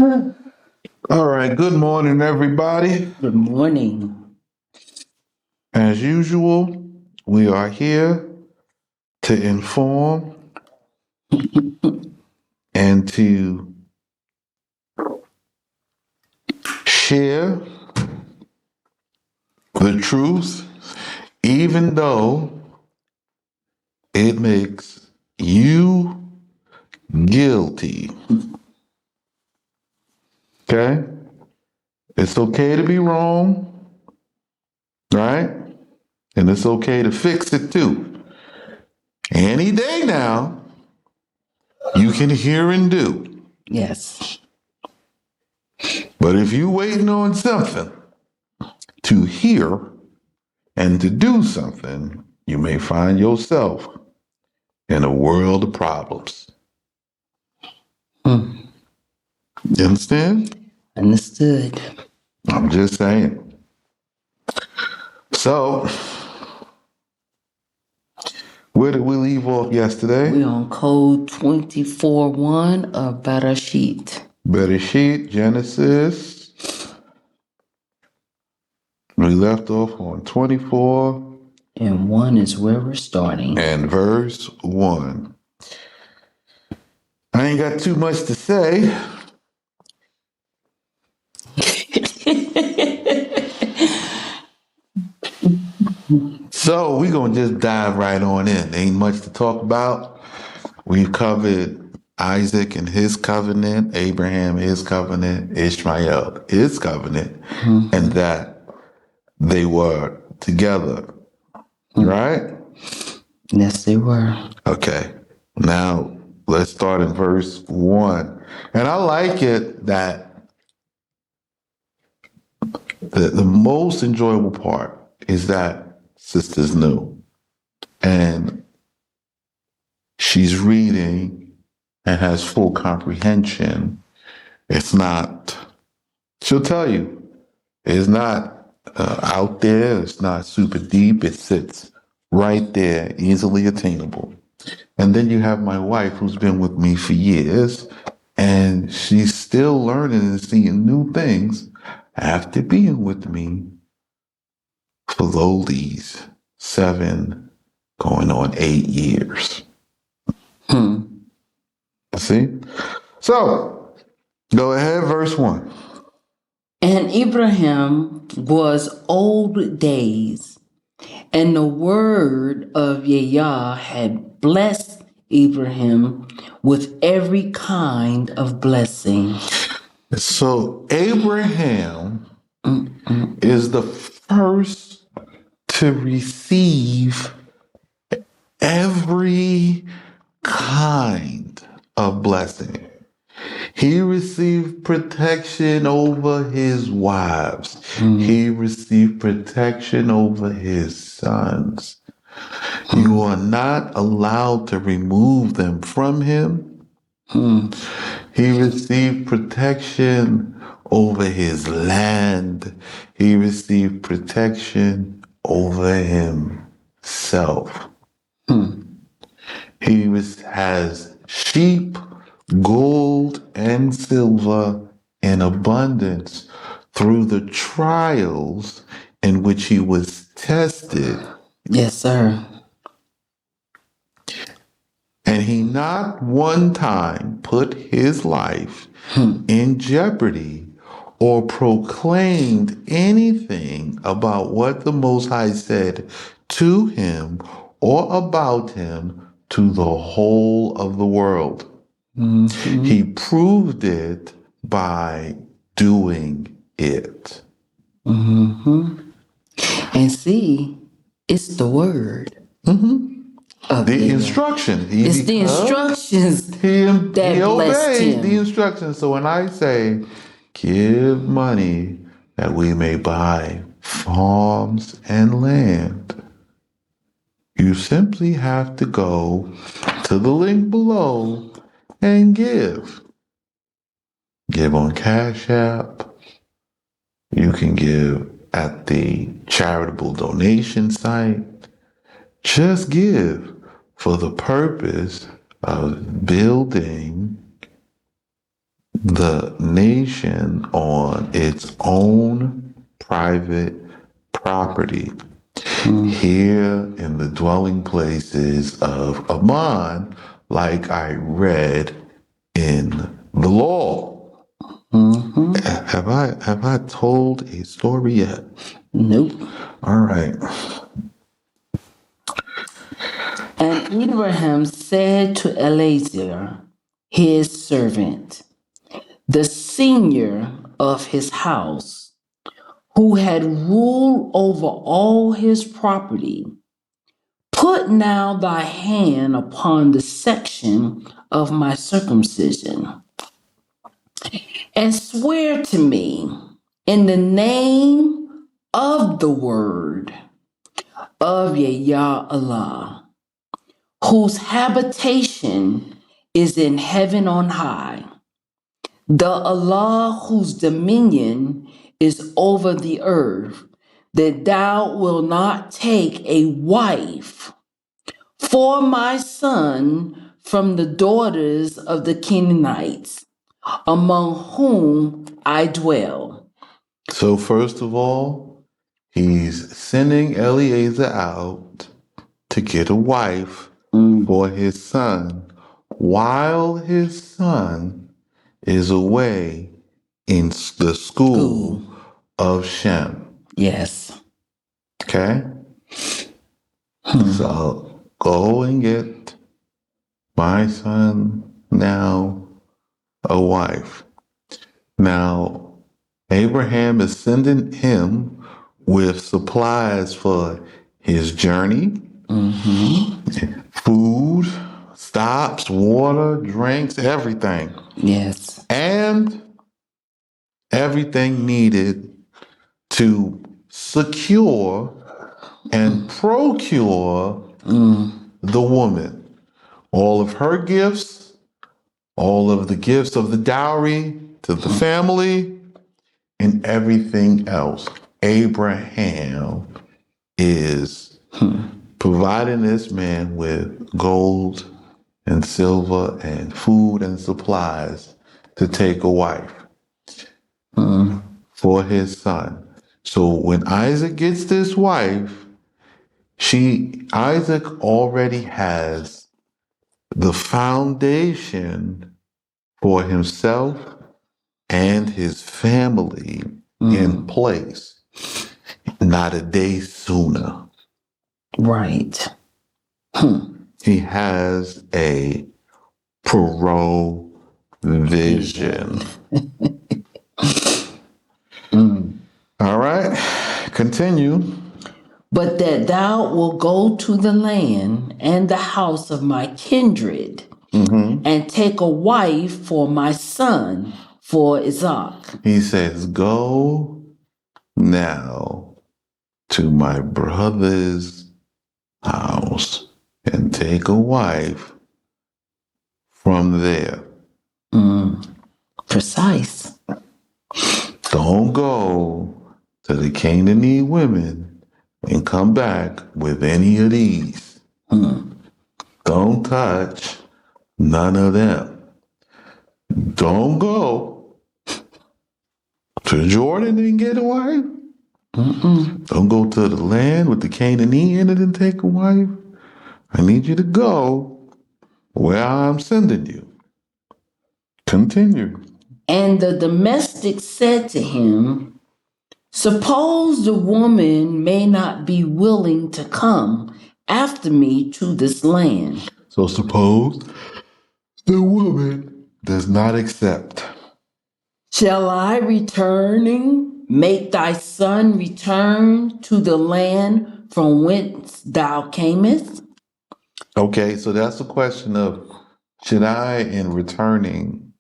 All right, good morning, everybody. Good morning. As usual, we are here to inform and to share the truth, even though it makes you guilty. Okay? It's okay to be wrong, right? And it's okay to fix it too. Any day now, you can hear and do. Yes. But if you waiting on something to hear and to do something, you may find yourself in a world of problems. Hmm. You understand? Understood. I'm just saying. So, where did we leave off yesterday? We're on code 24:1 of Bereshit. Bereshit, Genesis. We left off on 24 And 1 is where we're starting. and verse 1. I ain't got too much to say. So we're going to just dive right on in. Ain't much to talk about. We've covered Isaac and his covenant, Abraham, his covenant, Ishmael, his covenant, and that they were together, right? Yes, they were. Okay. Now let's start in verse 1. And I like it that the most enjoyable part is that sisters knew. And she's reading and has full comprehension. It's not, she'll tell you, it's not out there, it's not super deep, it sits right there, easily attainable. And then you have my wife who's been with me for years, and she's still learning and seeing new things after being with me for these 7 going on 8 years. See? So, go ahead, verse 1. And Abraham was old days, and the word of Yah had blessed Abraham with every kind of blessing. So, Abraham is the first to receive every kind of blessing. He received protection over his wives. He received protection over his sons. You are not allowed to remove them from him. He received protection over his land. He received protection over himself. He has sheep, gold, and silver in abundance through the trials in which he was tested. Yes, sir. And he not one time put his life in jeopardy or proclaimed anything about what the Most High said to him or about him to the whole of the world. He proved it by doing it. And see, it's the word. Of The Yah. instruction. It's the instructions He that blessed obeyed him. the instructions. So when I say, give money that we may buy farms and land, you simply have to go to the link below and give. Give on Cash App. You can give at the charitable donation site. Just give for the purpose of building the nation on its own private property here in the dwelling places of Ammon, like I read in the law. Have I told a story yet? Nope. All right. And Abraham said to Eliezer, his servant, the senior of his house, who had ruled over all his property, put now thy hand upon the section of my circumcision, and swear to me in the name of the word of Yah Allah, whose habitation is in heaven on high, the Allah whose dominion is over the earth, that thou wilt not take a wife for my son from the daughters of the Canaanites, among whom I dwell. So, first of all, he's sending Eliezer out to get a wife for his son while his son is away in the school of Shem. Yes. Okay? So, go and get my son now a wife. Now, Abraham is sending him with supplies for his journey, food, stops, water, drinks, everything. Yes. And everything needed to secure and procure the woman. All of her gifts, all of the gifts of the dowry to the family, and everything else. Abraham is providing this man with gold and silver and food and supplies to take a wife for his son. So when Isaac gets this wife, Isaac already has the foundation for himself and his family in place. Not a day sooner. Right. He has a provision. All right, continue. But that thou wilt go to the land and the house of my kindred, and take a wife for my son, for Isaac. He says, go now to my brother's house and take a wife from there. Precise. Don't go to the Canaanite women and come back with any of these. Don't touch none of them. Don't go to Jordan and get a wife. Don't go to the land with the Canaanite in it and take a wife. I need you to go where I'm sending you. Continue. And the domestic said to him, suppose the woman may not be willing to come after me to this land. So suppose the woman does not accept. Shall I returning make thy son return to the land from whence thou camest? Okay, so that's the question of, should I, in returning,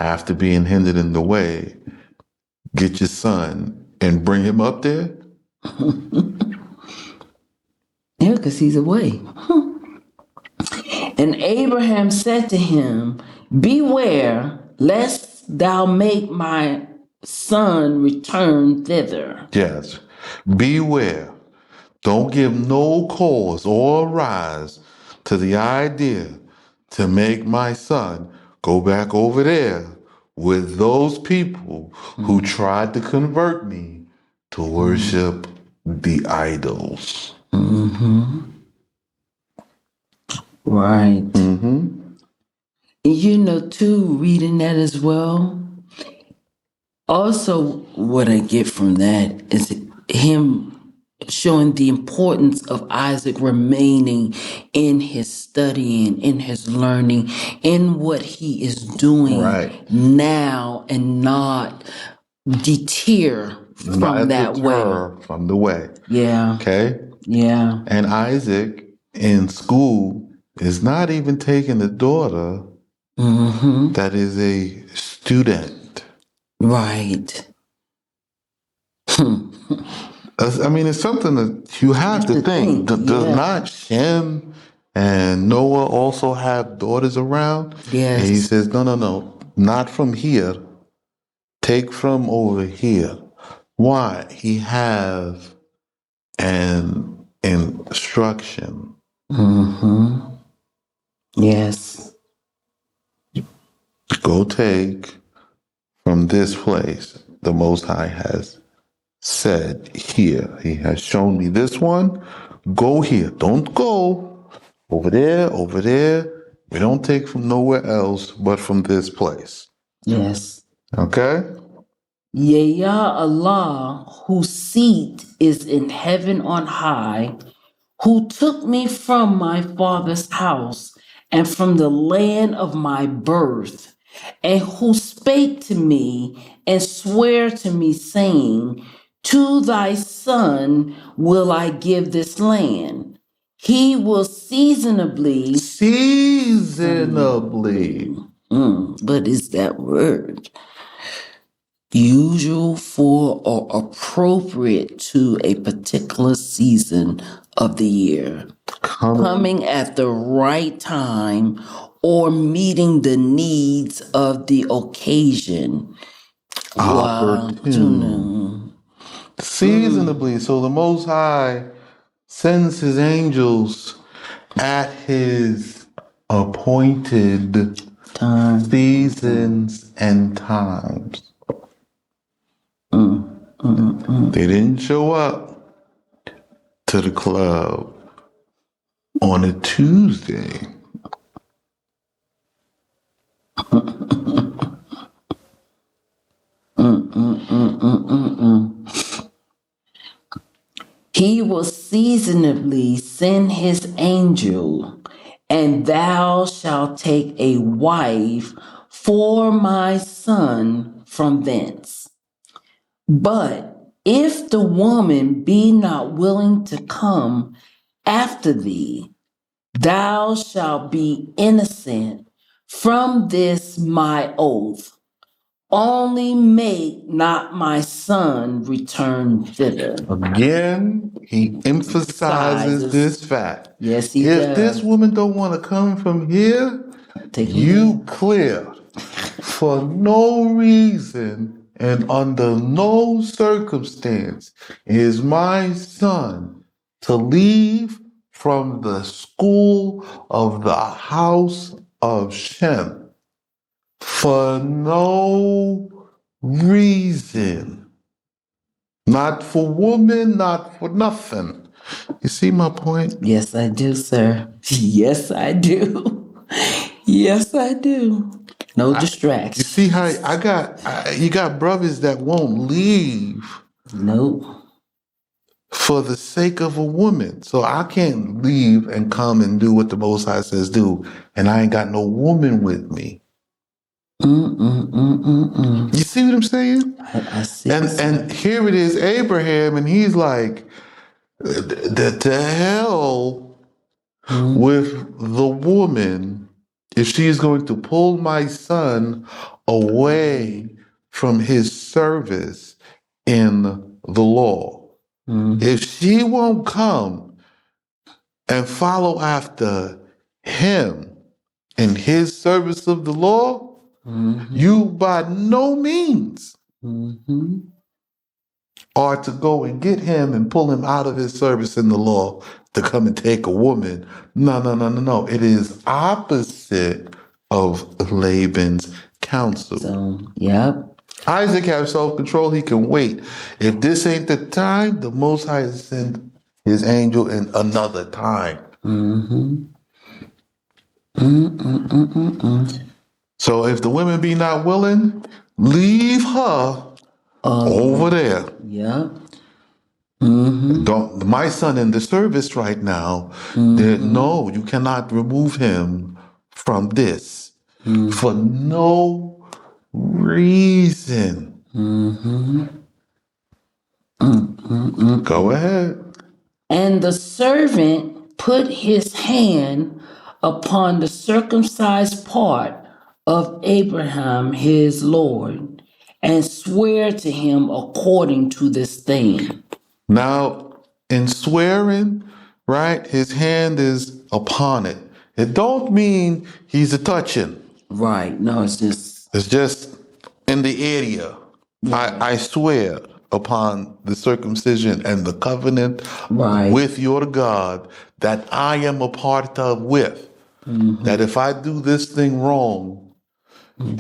after being hindered in the way, get your son and bring him up there? Yeah, because he's away. And Abraham said to him, beware lest thou make my son return thither. Yes. Beware. Don't give no cause or rise to the idea to make my son go back over there with those people who tried to convert me to worship the idols. Right. You know, too, reading that as well. Also, what I get from that is him showing the importance of Isaac remaining in his studying, in his learning, in what he is doing now and not deter from that way. From the way. Yeah. Okay? Yeah. And Isaac in school is not even taking the daughter that is a student. Right. I mean, it's something that you have to think. Does not Shem and Noah also have daughters around? Yes. And he says, no, not from here. Take from over here. Why? He have an instruction. Yes. Go take from this place. The Most High has said here. He has shown me this one. Go here. Don't go over there, over there. We don't take from nowhere else but from this place. Yes. Okay? Yea, Allah, whose seat is in heaven on high, who took me from my father's house and from the land of my birth, and who spake to me and sware to me, saying, to thy son will I give this land. He will seasonably. What is that word? Usual for or appropriate to a particular season of the year. Coming at the right time or meeting the needs of the occasion. Seasonably. So the Most High sends his angels at his appointed seasons and times. They didn't show up to the club on a Tuesday. He will seasonably send his angel, and thou shalt take a wife for my son from thence. But if the woman be not willing to come after thee, thou shalt be innocent from this my oath. Only make not my son return thither. Again, he emphasizes this fact. Yes, he does. If this woman don't want to come from here, you clear. For no reason and under no circumstance is my son to leave from the school of the house of Shem. For no reason. Not for woman, not for nothing. You see my point? Yes, I do, sir. Yes, I do. Yes, I do. No distractions. You see how you got brothers that won't leave. Nope. For the sake of a woman. So I can't leave and come and do what the Most High says do, and I ain't got no woman with me. You see what I'm saying? I see. And here it is, Abraham, and he's like, the hell with the woman if she's going to pull my son away from his service in the law. If she won't come and follow after him in his service of the law, you by no means are to go and get him and pull him out of his service in the law to come and take a woman. No. It is opposite of Laban's counsel. So, yep. Isaac has self-control. He can wait. If this ain't the time, the Most High has sent his angel in another time. So if the women be not willing, leave her over there. Yep. Don't. My son in the service right now. No, you cannot remove him from this for no reason. Go ahead. And the servant put his hand upon the circumcised part of Abraham his Lord, and swear to him according to this thing. Now, in swearing, right, his hand is upon it. It don't mean he's a touching. Right. No, it's just. It's just in the area. I swear upon the circumcision and the covenant with your God that I am a part of with. That if I do this thing wrong,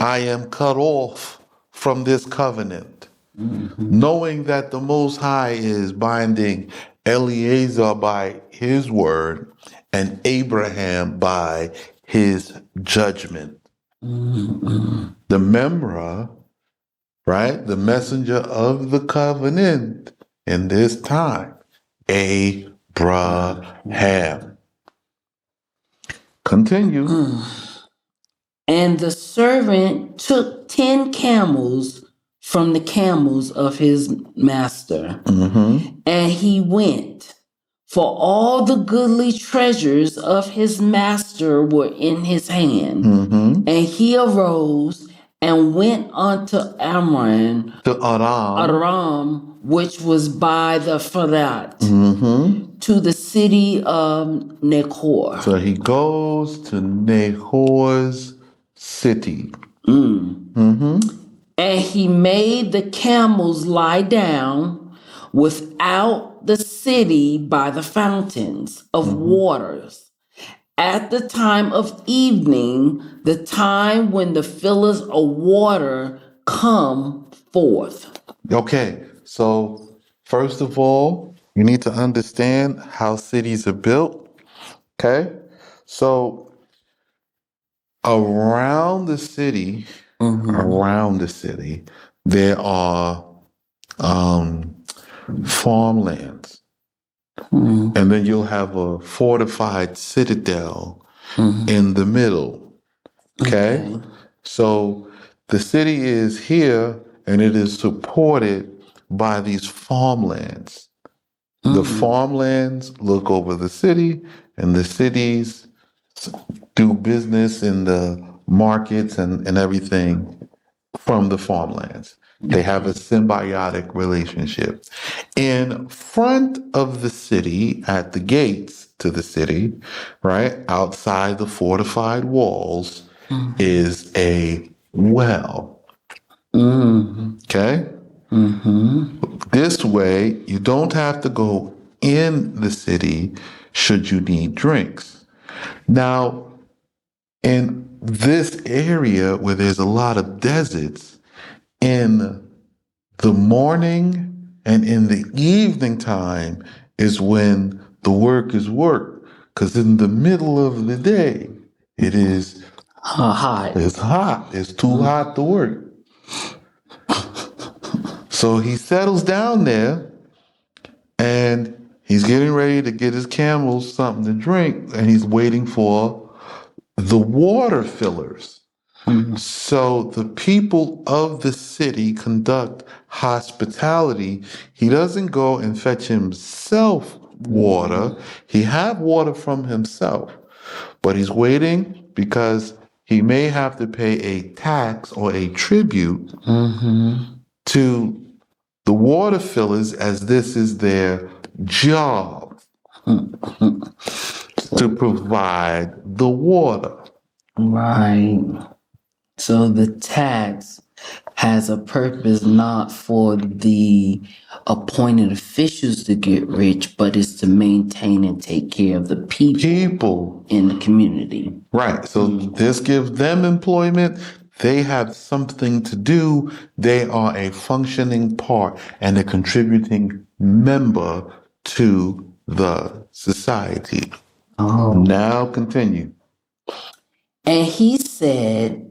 I am cut off from this covenant. Knowing that the Most High is binding Eliezer by his word and Abraham by his judgment. The Memra, right? The messenger of the covenant in this time, Abraham. Continue. And the servant took 10 camels from the camels of his master, and he went. For all the goodly treasures of his master were in his hand. And he arose and went unto Aram, which was by the Pharat, to the city of Nahor. So he goes to Nahor's city. And he made the camels lie down without the city by the fountains of waters, at the time of evening, the time when the fillers of water come forth. Okay, so first of all, you need to understand how cities are built. Okay, so around the city, there are farmlands. And then you'll have a fortified citadel in the middle. Okay? So the city is here and it is supported by these farmlands. The farmlands look over the city, and the cities do business in the markets and everything from the farmlands. They have a symbiotic relationship. In front of the city, at the gates to the city, right, outside the fortified walls, is a well. Okay? This way, you don't have to go in the city should you need drinks. Now, in this area where there's a lot of deserts, in the morning and in the evening time is when the work is work. Because in the middle of the day, it is hot. It's hot. It's too hot to work. So he settles down there and he's getting ready to get his camels something to drink, and he's waiting for the water fillers. So the people of the city conduct hospitality. He doesn't go and fetch himself water. He have water from himself, but he's waiting because he may have to pay a tax or a tribute to the water fillers, as this is their job to provide the water. Right. So the tax has a purpose not for the appointed officials to get rich, but it's to maintain and take care of the people People. in the community. Right. So this gives them employment. they have something to do. They are a functioning part and a contributing member to the society. Oh. Now continue. And he said,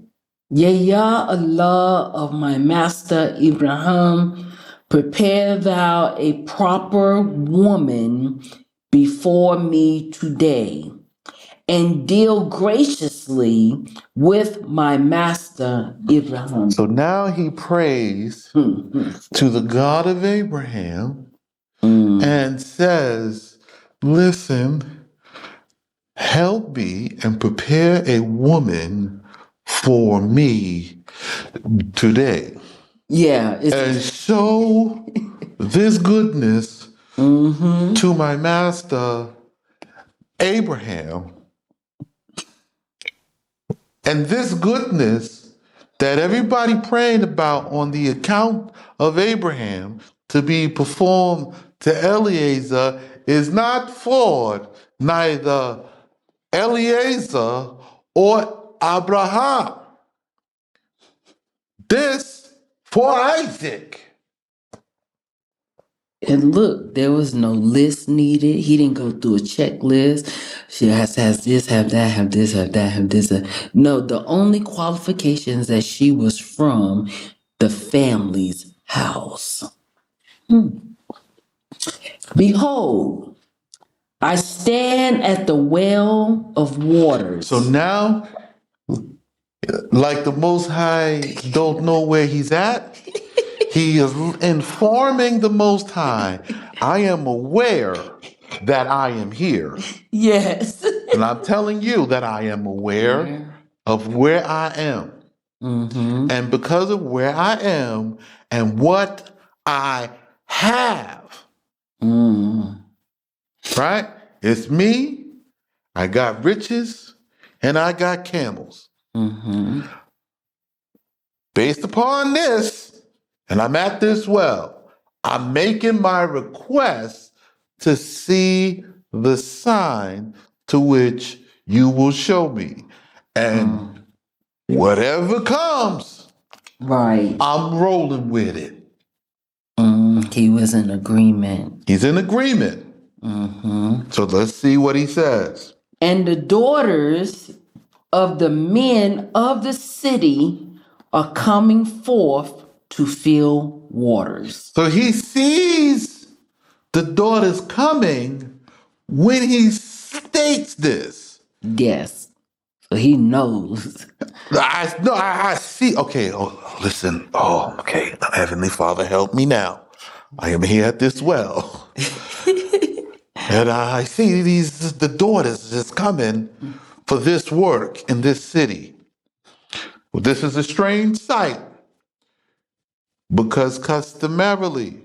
Ya Allah of my master Ibrahim, prepare thou a proper woman before me today, and deal graciously with my master Ibrahim. So now he prays to the God of Abraham and says, listen, help me and prepare a woman for me today. Yeah. And show this goodness to my master Abraham. And this goodness that everybody praying about on the account of Abraham to be performed to Eliezer is not for neither Eliezer or Abraham. This for Isaac. And look, there was no list needed. He didn't go through a checklist. She has to have this, have that, have this, have that, have this. No, the only qualifications that she was from the family's house. Behold, I stand at the well of waters. So now, like the Most High don't know where he's at, he is informing the Most High, I am aware that I am here. Yes. And I'm telling you that I am aware of where I am. And because of where I am and what I have, right? It's me, I got riches, and I got camels. Based upon this, and I'm at this well, I'm making my request to see the sign to which you will show me. And whatever comes, Right. I'm rolling with it. He was in agreement. He's in agreement. So let's see what he says. And the daughters of the men of the city are coming forth to fill waters. So he sees the daughters coming when he states this. Yes. So he knows. I see. Okay, listen. Okay. Heavenly Father, help me now. I am here at this well. And I see the daughters just coming for this work in this city. Well, this is a strange sight because customarily,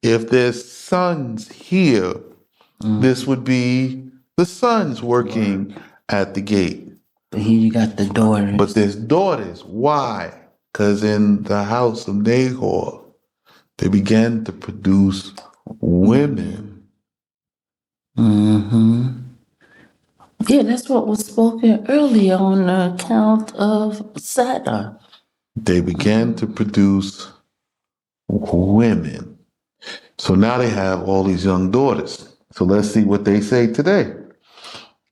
if there's sons here, this would be the sons working at the gate. But here you got the daughters. But there's daughters. Why? Because in the house of Nahor, they began to produce women. Yeah, that's what was spoken earlier on the account of Saturn. They began to produce women. So now they have all these young daughters. So let's see what they say today.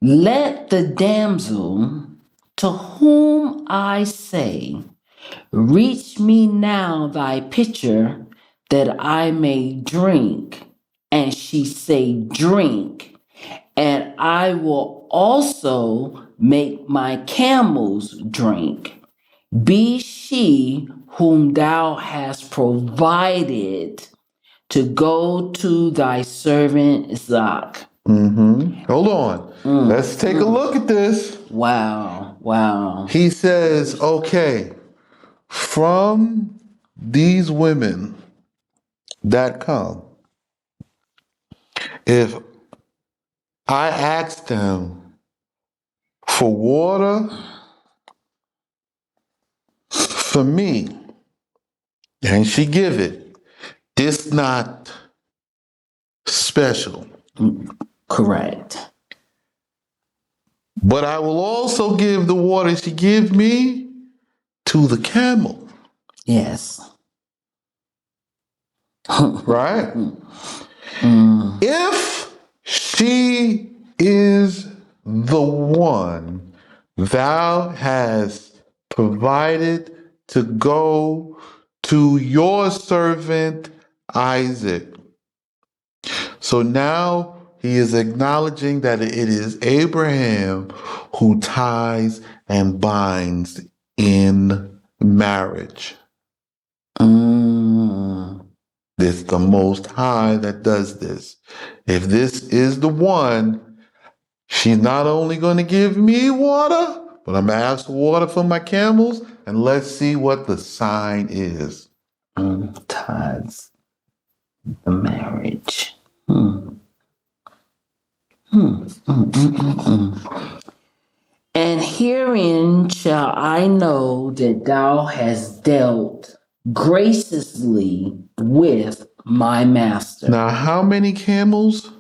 Let the damsel to whom I say, reach me now thy pitcher that I may drink. And she say, drink. And I will also make my camels drink. Be she whom thou hast provided to go to thy servant Yizhak. Hold on. Let's take a look at this. Wow. He says, okay, from these women that come, if I ask them for water for me, and she give it, it's not special. Correct. But I will also give the water she give me to the camel, Yes. right? If she is the one thou hast provided to go to your servant Isaac. So now he is acknowledging that it is Abraham who ties and binds in marriage. It's the Most High that does this. If this is the one, she's not only going to give me water, but I'm going to ask for water for my camels, and let's see what the sign is. Ties the marriage. And herein shall I know that thou hast dealt graciously with my master. Now, how many camels?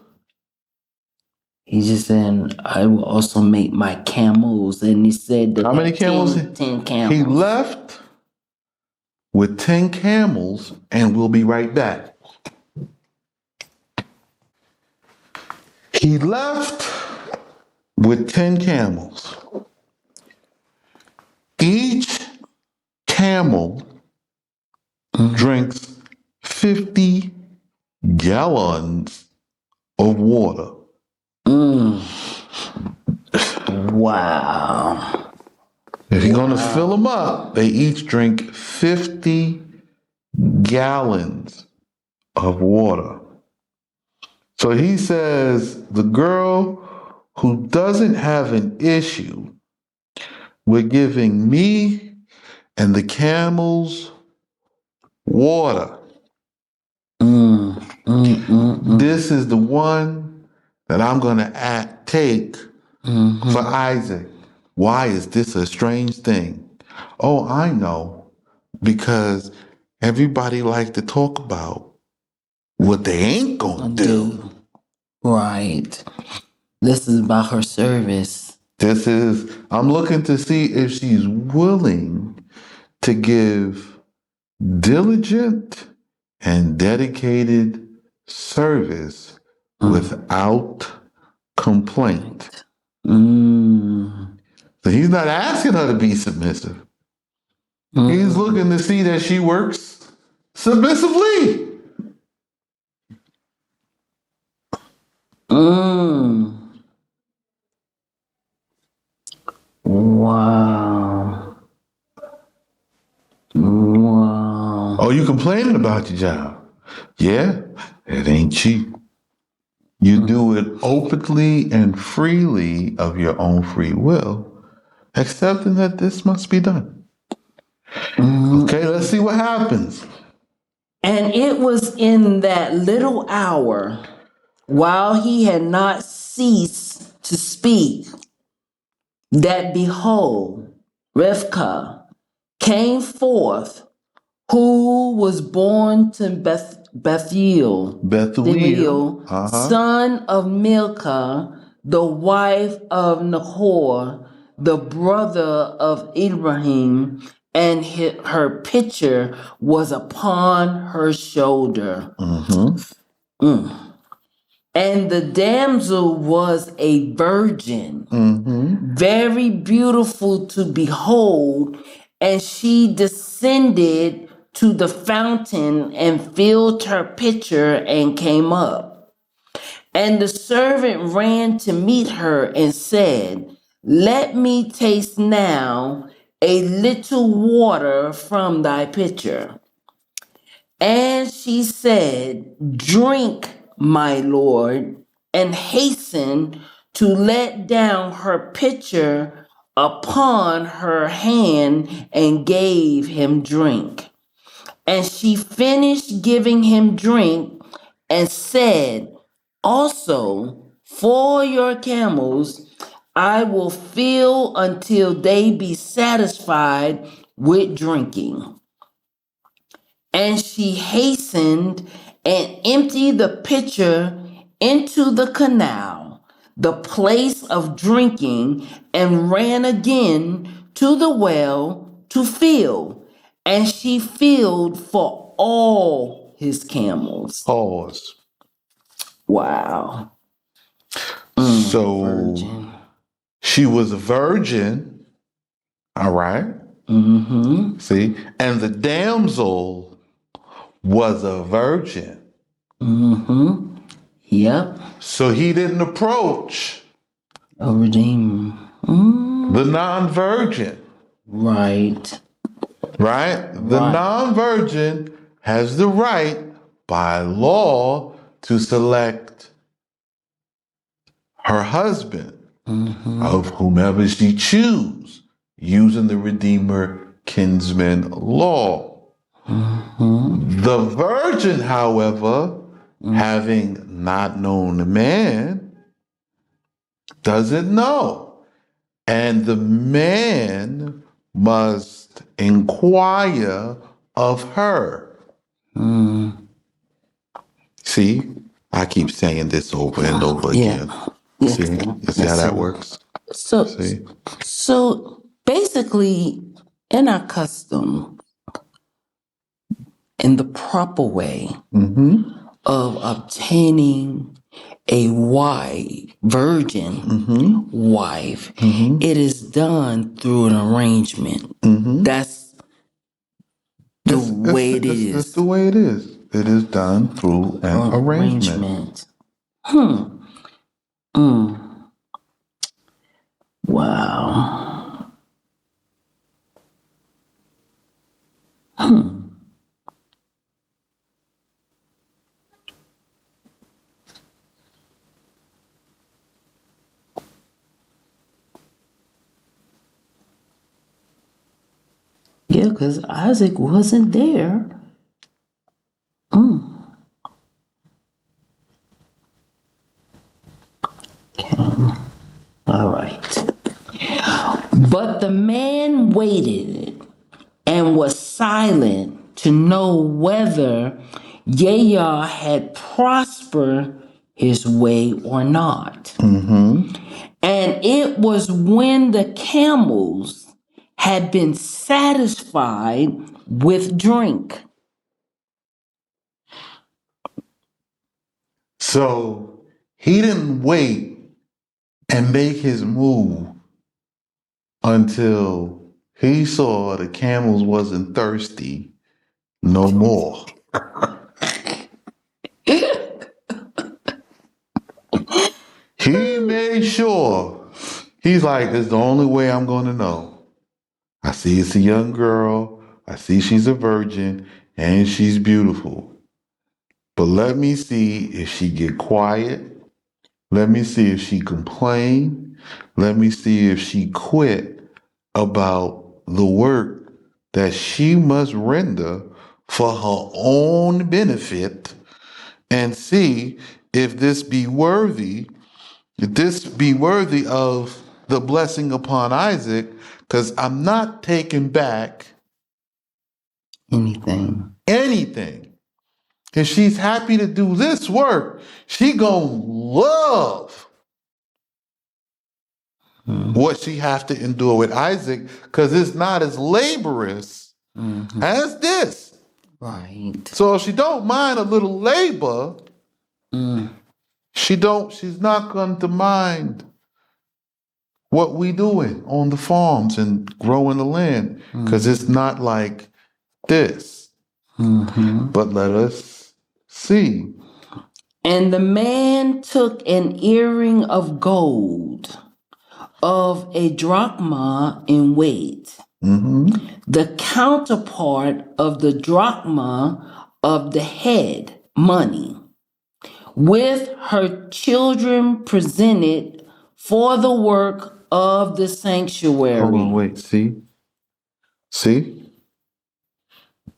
He just said, I will also make my camels. And he said, How many camels? 10 camels. He left with 10 camels, and we'll be right back. He left with 10 camels. Each camel drinks 50 gallons of water. Wow. If you're going to fill them up, they each drink 50 gallons of water. So he says the girl who doesn't have an issue with giving me and the camels water, this is the one that I'm going to take for Isaac. Why is this a strange thing? Oh, I know. Because everybody likes to talk about what they ain't going to do. Right. This is about her service. I'm looking to see if she's willing to give diligent and dedicated service without complaint. So he's not asking her to be submissive. He's looking to see that she works submissively. Wow. Oh, you complaining about your job? Yeah, it ain't cheap. You do it openly and freely of your own free will, accepting that this must be done. Okay, let's see what happens. And it was in that little hour, while he had not ceased to speak, that behold, Rivekah came forth, who was born to Bethuel, son of Milcah, the wife of Nahor, the brother of Ibrahim, and her pitcher was upon her shoulder. And the damsel was a virgin, very beautiful to behold, and she descended to the fountain and filled her pitcher and came up. And the servant ran to meet her and said, let me taste now a little water from thy pitcher. And she said, drink, my lord, and hastened to let down her pitcher upon her hand and gave him drink. And she finished giving him drink and said, also, for your camels, I will fill until they be satisfied with drinking. And she hastened and emptied the pitcher into the canal, the place of drinking, and ran again to the well to fill, and she filled for all his camels. Pause. Wow. So Virgin. she was a virgin, all right? Mm-hmm. See? And the damsel was a virgin. Mm-hmm. Yep. So he didn't approach A redeemer. the non-virgin, Right. right? The Right. non-virgin has the right by law to select her husband of whomever she choose using the Redeemer kinsman law. The virgin, however, having not known the man, doesn't know. And the man must inquire of her. See, I keep saying this over and over again. Yes, See, sir. you see how that works? So, See? so basically, in our custom, in the proper way of obtaining a virgin wife, it is done through an arrangement. That's the way it is. That's the way it is. It is done through an arrangement. Wow. Yeah, because Isaac wasn't there. All right. But the man waited and was silent to know whether Yahya had prospered his way or not. And it was when the camels had been satisfied with drink. So he didn't wait and make his move until he saw the camels wasn't thirsty no more. He made sure. He's like, this is the only way I'm going to know. I see it's a young girl. I see she's a virgin and she's beautiful. But let me see if she get quiet. Let me see if she complain. Let me see if she quit about the work that she must render for her own benefit and see if this be worthy of the blessing upon Isaac, because I'm not taking back anything. If she's happy to do this work, she gonna love what she have to endure with Isaac, because it's not as laborious as this. Right. So if she don't mind a little labor, she's not going to mind what we doing on the farms and growing the land, because it's not like this. But let us see. And the man took an earring of gold of a drachma in weight, the counterpart of the drachma of the head money, with her children presented for the work of the sanctuary. Hold on, wait. See? See?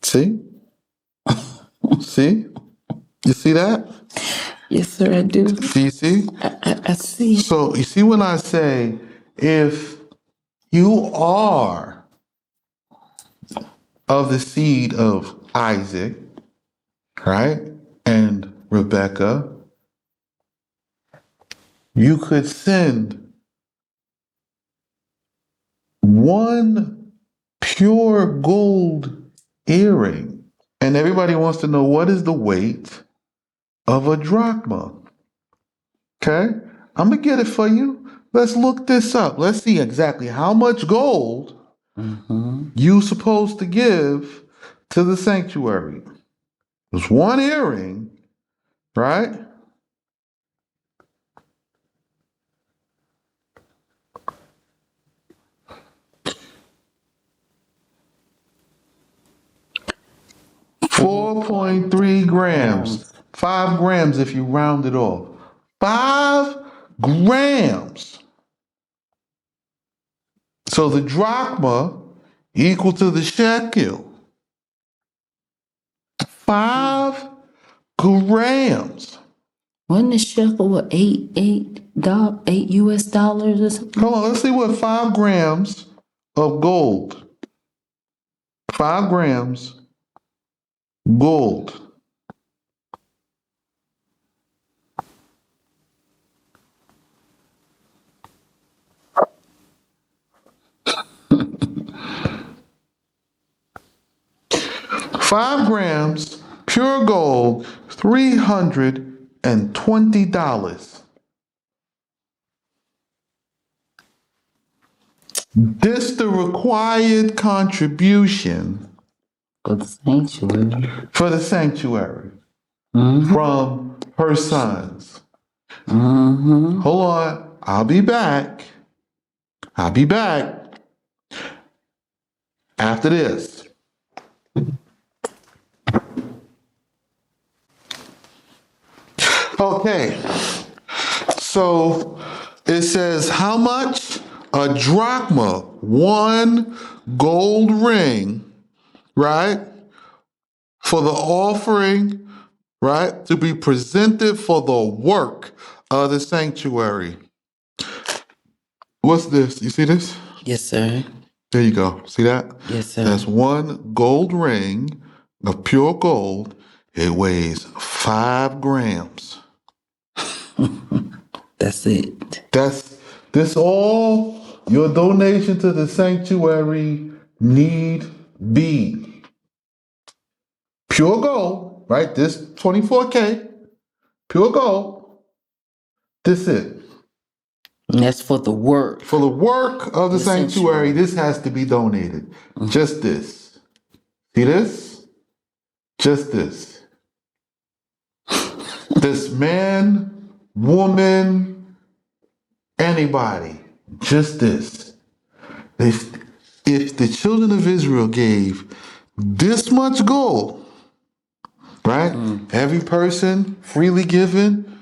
See? See? You see that? Yes, sir, I do. Do you see? I see. So you see when I say, if you are of the seed of Isaac, right, and Rebekah, you could send one pure gold earring. And everybody wants to know, what is the weight of a drachma? Okay, I'm going to get it for you. Let's look this up. Let's see exactly how much gold you supposed to give to the sanctuary. There's one earring, right? $4.3 grams. 5 grams if you round it off. 5 grams. So the drachma equal to the shekel. 5 grams. Wasn't the shekel what, $8 US or something? Come on, let's see what 5 grams of gold. 5 grams gold. Five grams, pure gold, $320. This the required contribution For the sanctuary. for the sanctuary from her sons. Hold on, I'll be back. I'll be back after this. Okay, so it says how much? A drachma, 1 gold ring, right? For the offering, right? To be presented for the work of the sanctuary. What's this? You see this? Yes, sir. There you go. See that? Yes, sir. That's 1 gold ring of pure gold. It weighs 5 grams. That's it. This all your donation to the sanctuary need be. Pure gold, right? This 24K, pure gold. This it. And that's for the work. For the work of the sanctuary, this has to be donated. Just this. See this? Just this. This man, woman, anybody. Just this. If the children of Israel gave this much gold, right? Every person freely given,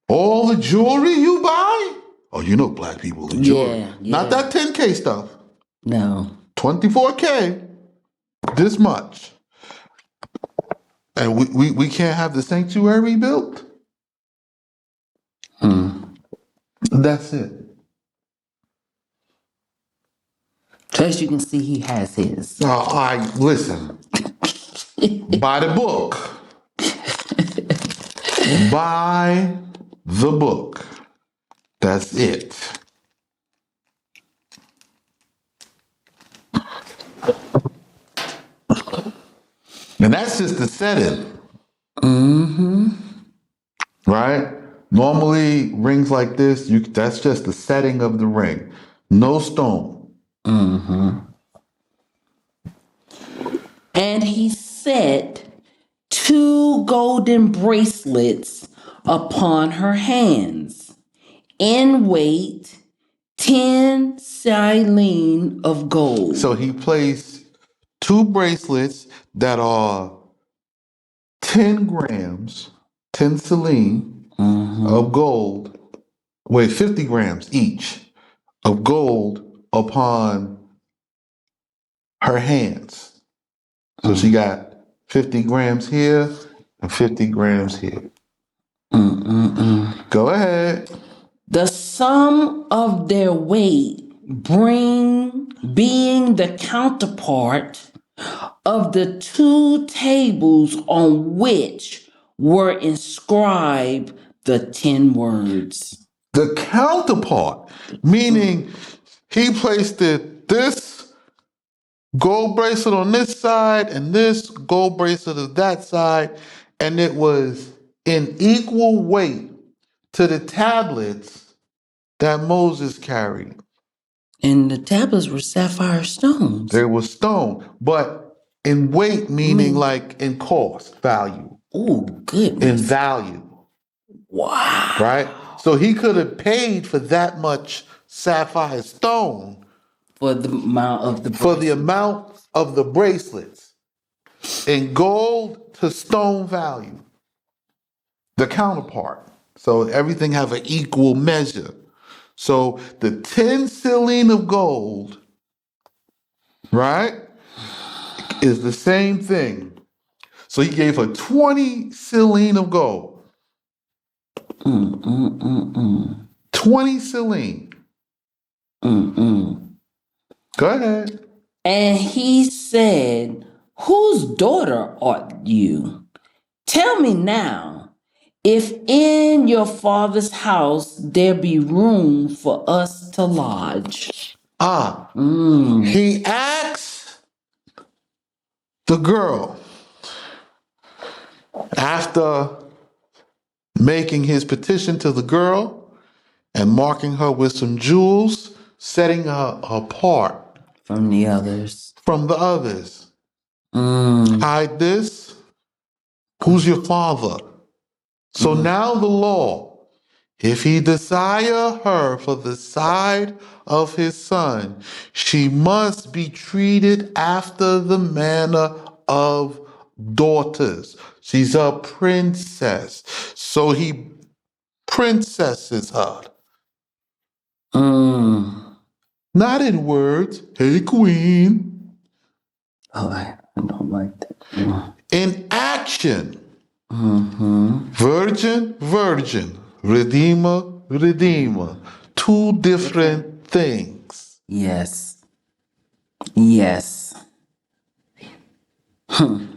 all the jewelry you buy. Oh, you know black people in jewelry. Yeah. Not that 10K stuff. No. 24K. This much. And we can't have the sanctuary built. That's it. So as you can see, he has his. Listen. Buy the book. Buy the book. That's it. And that's just the setting. Right? Normally, rings like this, that's just the setting of the ring. No stone. And he set 2 golden bracelets upon her hands, in weight 10 silene of gold. So he placed 2 bracelets that are 10 grams, 10 selene of gold, 50 grams each of gold upon her hands. So she got 50 grams here and 50 grams here. Go ahead. The sum of their weight being the counterpart of the 2 tables on which were inscribed the 10 words. The counterpart, meaning he placed it this gold bracelet on this side and this gold bracelet on that side, and it was in equal weight to the tablets that Moses carried. And the tablets were sapphire stones. They were stone, but in weight, meaning like in cost, value. Oh, goodness. In value. Wow. Right? So he could have paid for that much sapphire stone for the amount of the bracelets in gold to stone value, the counterpart. So everything have an equal measure. So the 10 silene of gold, right, is the same thing. So he gave her 20 silene of gold. 20 silene. Go ahead. And he said, whose daughter art you? Tell me now, if in your father's house there be room for us to lodge. He asks the girl, after making his petition to the girl and marking her with some jewels, setting her apart from the others. Hide this. Who's your father? So now the law, if he desire her for the side of his son, she must be treated after the manner of daughters. She's a princess. So he princesses her. Not in words. Hey, queen. Oh, I don't like that. In action. Virgin, virgin. Redeemer, redeemer. Two different things. Yes.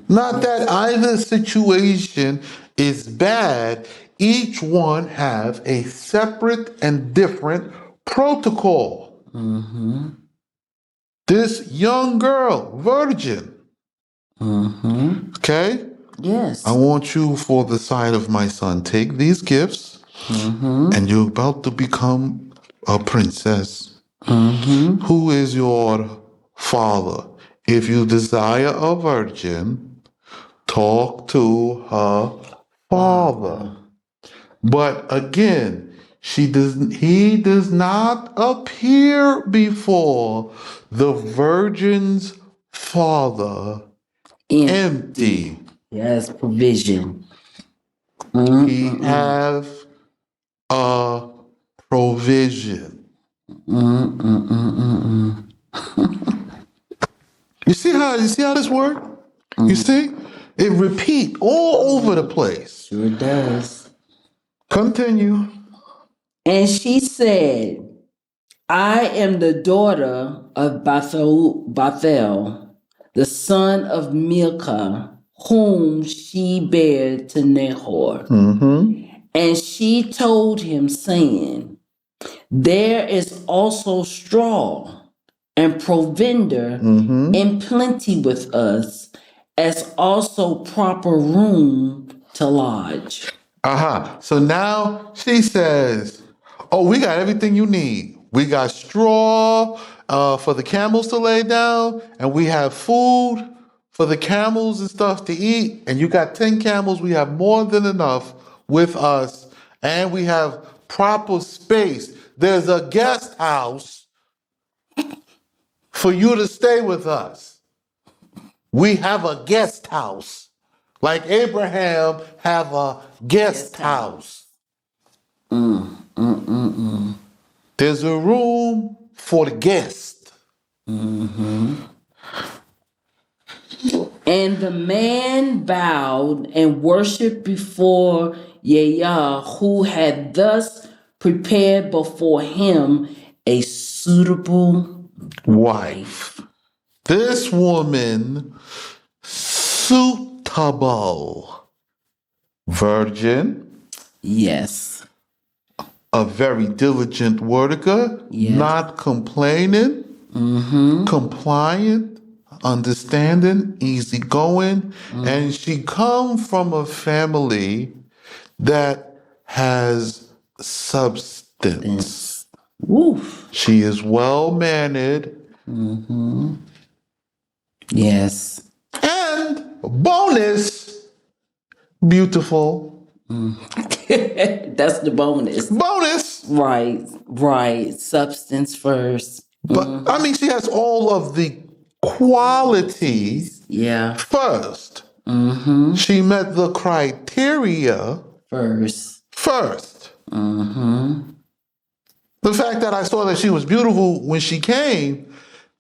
Not that either situation is bad. Each one have a separate and different protocol. This young girl, virgin. Okay? Yes. I want you for the side of my son. Take these gifts, and you're about to become a princess. Who is your father? If you desire a virgin, talk to her father. But again, he does not appear before the virgin's father empty. Yes, provision. He have a provision. You see how this work? You see? It repeat all over the place. Sure does. Continue. And she said, I am the daughter of Bathel, the son of Milcah, whom she bare to Nahor. And she told him, saying, there is also straw and provender in plenty with us, as also proper room to lodge. So now she says, oh, we got everything you need. We got straw for the camels to lay down, and we have food for the camels and stuff to eat. And you got 10 camels. We have more than enough with us, and we have proper space. There's a guest house for you to stay with us. We have a guest house. Like Abraham have a guest house. There's a room for the guest. And the man bowed and worshipped before Yah, who had thus prepared before him a suitable wife. This woman, suitable. Virgin. Yes. A very diligent worker. Yes. Not complaining. Compliant. understanding, easygoing, and she come from a family that has substance. Woof. She is well mannered. Yes. And bonus, beautiful. That's the bonus. Bonus. Right. Substance first. But I mean, she has all of the qualities Yeah. first. She met the criteria first. The fact that I saw that she was beautiful when she came,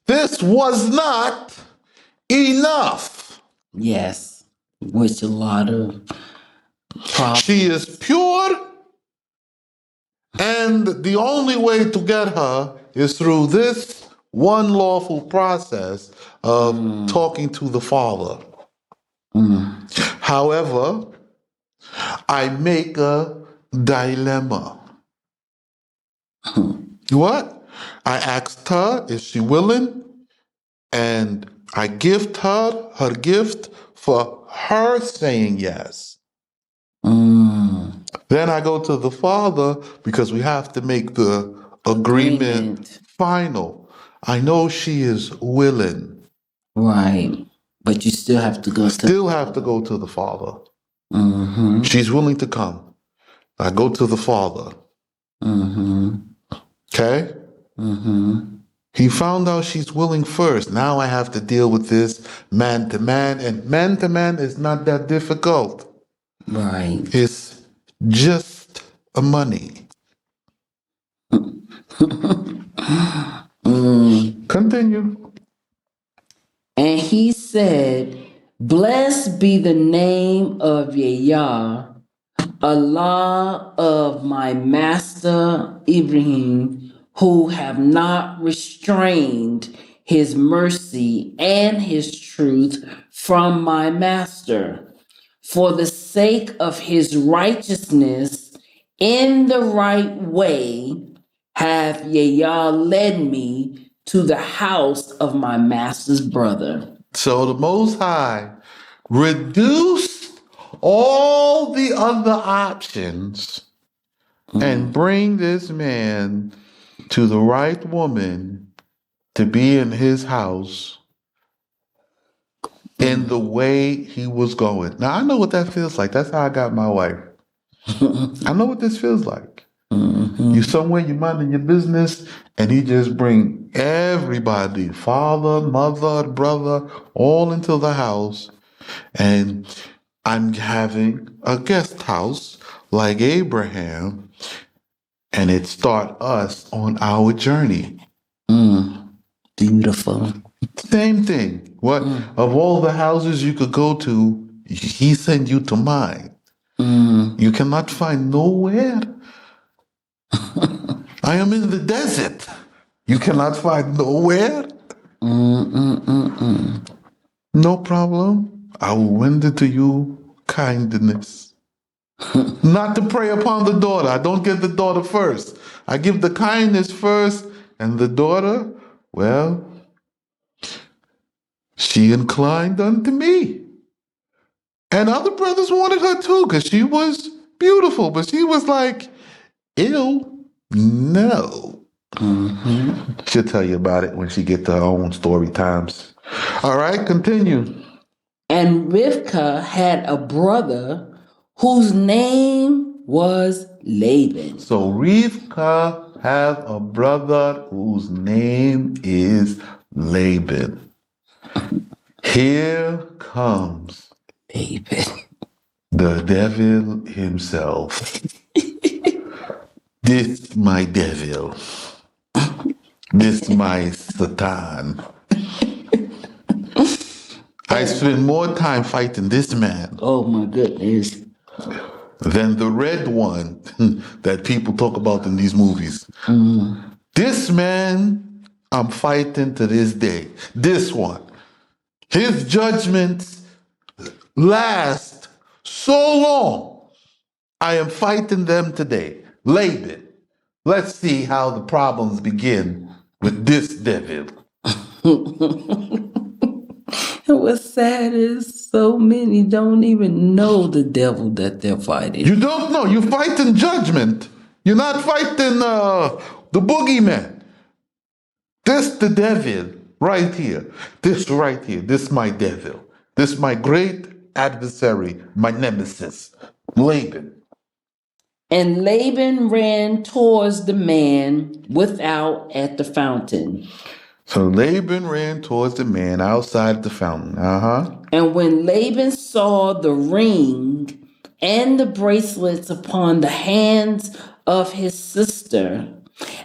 this was not enough. Yes. Which a lot of problems. She is pure, and the only way to get her is through this one lawful process of talking to the Father. However, I make a dilemma. What? I asked her, is she willing? And I gift her her gift for her saying yes. Then I go to the Father because we have to make the agreement final. I know she is willing. Right. But you still have to go to the Father. She's willing to come. I go to the Father. Okay? He found out she's willing first. Now I have to deal with this man to man, and man to man is not that difficult. Right. It's just a money. Continue. And he said, blessed be the name of Yah, Allah of my master Ibrahim, who have not restrained his mercy and his truth from my master. For the sake of his righteousness in the right way, have Yah led me to the house of my master's brother. So the Most High reduced all the other options and bring this man to the right woman to be in his house in the way he was going. Now, I know what that feels like. That's how I got my wife. I know what this feels like. You somewhere, you minding your business, and he just bring everybody, father, mother, brother, all into the house. And I'm having a guest house like Abraham, and it start us on our journey. Beautiful. Same thing. What of all the houses you could go to, he sent you to mine. You cannot find nowhere. I am in the desert. You cannot find nowhere. No problem. I will render to you kindness. Not to prey upon the daughter. I don't give the daughter first. I give the kindness first, and the daughter, well, she inclined unto me. And other brothers wanted her too, because she was beautiful, but she was like, ew, no. She'll tell you about it when she get to her own story times. All right, continue. And Rivekah had a brother whose name was Laban. So Rivekah have a brother whose name is Laban. Here comes Laban. the devil himself. This my devil. This my Satan. I spend more time fighting this man. Oh my goodness. Than the red one that people talk about in these movies. This man, I'm fighting to this day. This one. His judgments last so long. I am fighting them today. Laban. Let's see how the problems begin with this devil. What's sad is so many don't even know the devil that they're fighting. You don't know. You're fighting judgment. You're not fighting the boogeyman. This the devil right here. This right here. This my devil. This my great adversary, my nemesis, Laban. And Laban ran towards the man without at the fountain. So Laban ran towards the man outside the fountain. And when Laban saw the ring and the bracelets upon the hands of his sister,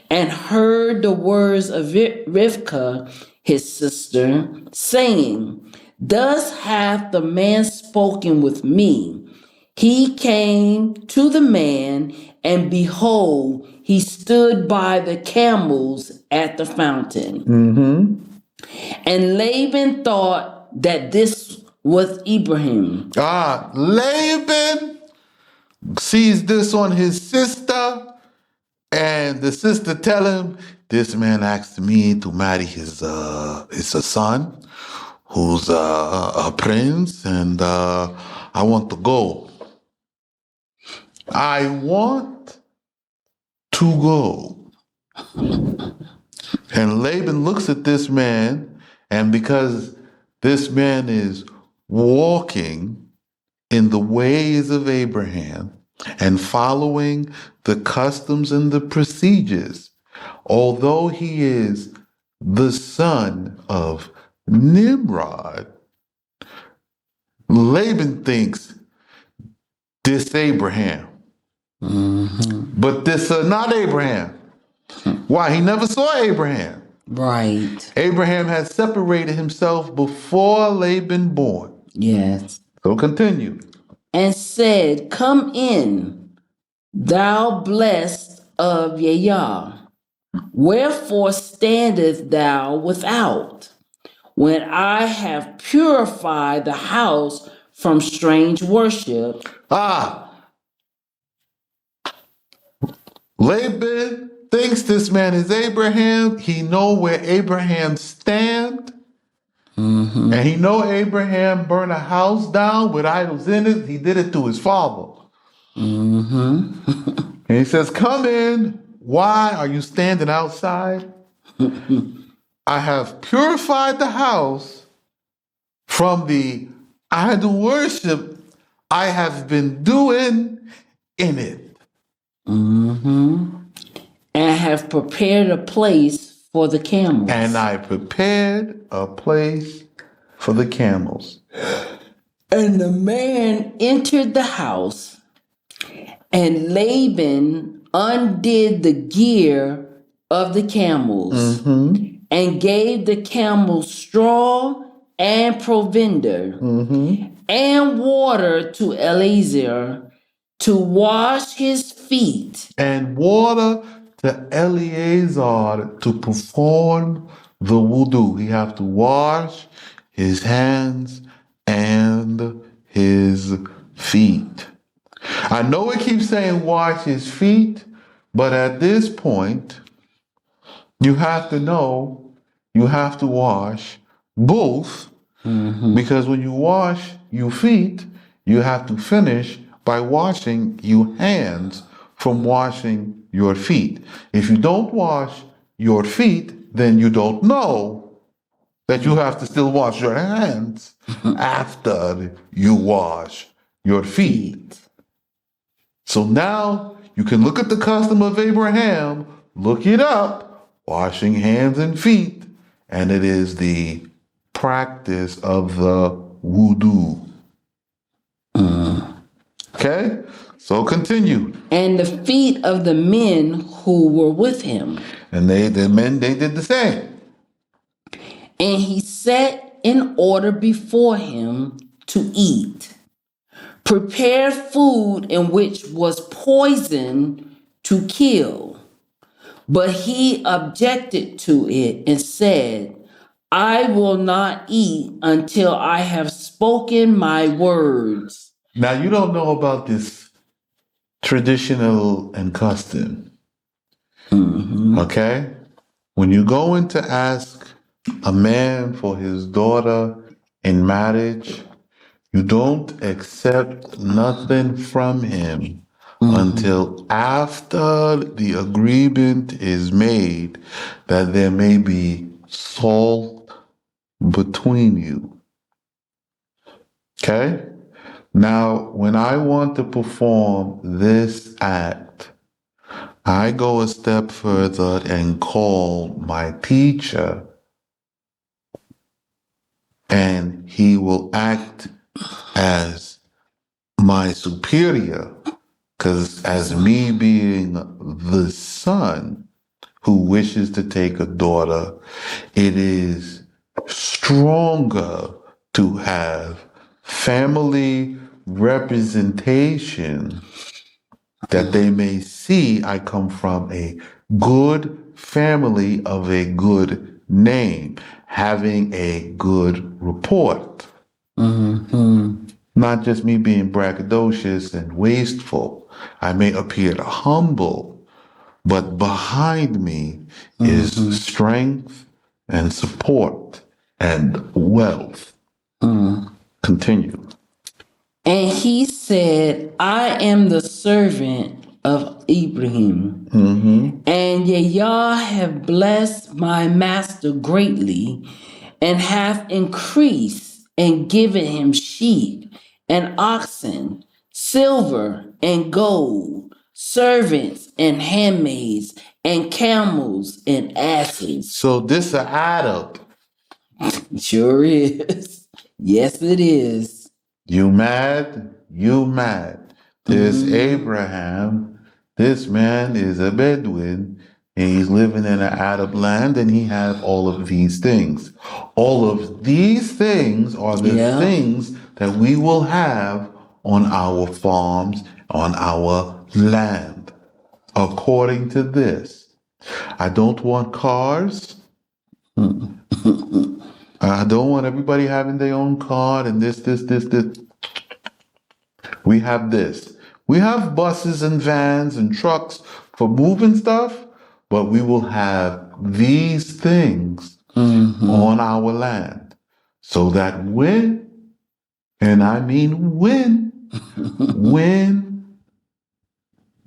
and heard the words of Rivekah, his sister, saying, "Thus hath the man spoken with me." He came to the man, and behold, he stood by the camels at the fountain. And Laban thought that this was Abraham. Laban sees this on his sister, and the sister tell him, this man asked me to marry his son, who's a prince, and I want to go. I want to go. And Laban looks at this man, and because this man is walking in the ways of Abraham and following the customs and the procedures, although he is the son of Nimrod, Laban thinks this Abraham. But this not Abraham. Why? He never saw Abraham. Right. Abraham had separated himself before Laban born. Yes. So continue. And said, "Come in, thou blessed of Yah. Wherefore standest thou without, when I have purified the house from strange worship?" Laban thinks this man is Abraham. He know where Abraham stand. And he know Abraham burned a house down with idols in it. He did it to his father. And he says, come in. Why are you standing outside? I have purified the house from the idol worship I have been doing in it. And have prepared a place for the camels. And I prepared a place for the camels. And the man entered the house, and Laban undid the gear of the camels, and gave the camels straw and provender, and water to Eleazar to wash his feet. And water to Eleazar to perform the wudu. He have to wash his hands and his feet. I know it keeps saying wash his feet, but at this point, you have to know you have to wash both, because when you wash your feet, you have to finish by washing your hands from washing your feet. If you don't wash your feet, then you don't know that you have to still wash your hands after you wash your feet. So now you can look at the custom of Abraham, look it up, washing hands and feet, and it is the practice of the wudu. Okay? So continue. And the feet of the men who were with him. And they did the same. And he set in order before him to eat, prepared food in which was poison to kill. But he objected to it and said, I will not eat until I have spoken my words. Now, you don't know about this traditional and custom. Okay? When you go in to ask a man for his daughter in marriage, you don't accept nothing from him until after the agreement is made that there may be salt between you. Okay? Now, when I want to perform this act, I go a step further and call my teacher, and he will act as my superior, because as me being the son who wishes to take a daughter, it is stronger to have family representation that they may see I come from a good family of a good name, having a good report. Not just me being braggadocious and wasteful. I may appear humble, but behind me is strength and support and wealth. Continue. And he said, I am the servant of Ibrahim. And Yah have blessed my master greatly, and have increased and given him sheep and oxen, silver and gold, servants and handmaids, and camels and asses. So this a add up. Sure is. Yes, it is. You mad? You mad. This Abraham, this man is a Bedouin, and he's living in an Arab land, and he have all of these things. All of these things are the things that we will have on our farms, on our land. According to this, I don't want cars. I don't want everybody having their own car and this. We have this. We have buses and vans and trucks for moving stuff, but we will have these things on our land so that when, and I mean when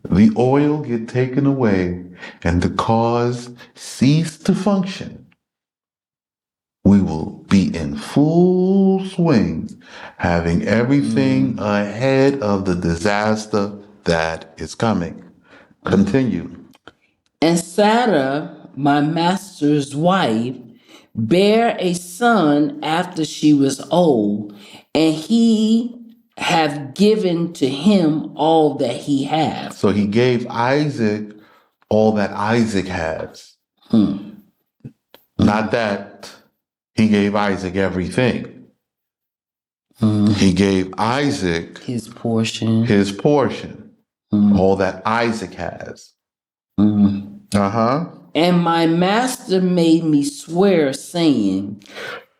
the oil get taken away and the cars cease to function, we will be in full swing, having everything ahead of the disaster that is coming. Continue. And Sarah, my master's wife, bare a son after she was old, and he have given to him all that he had. So he gave Isaac all that Isaac has. Not that he gave Isaac everything. He gave Isaac his portion. All that Isaac has. And my master made me swear, saying,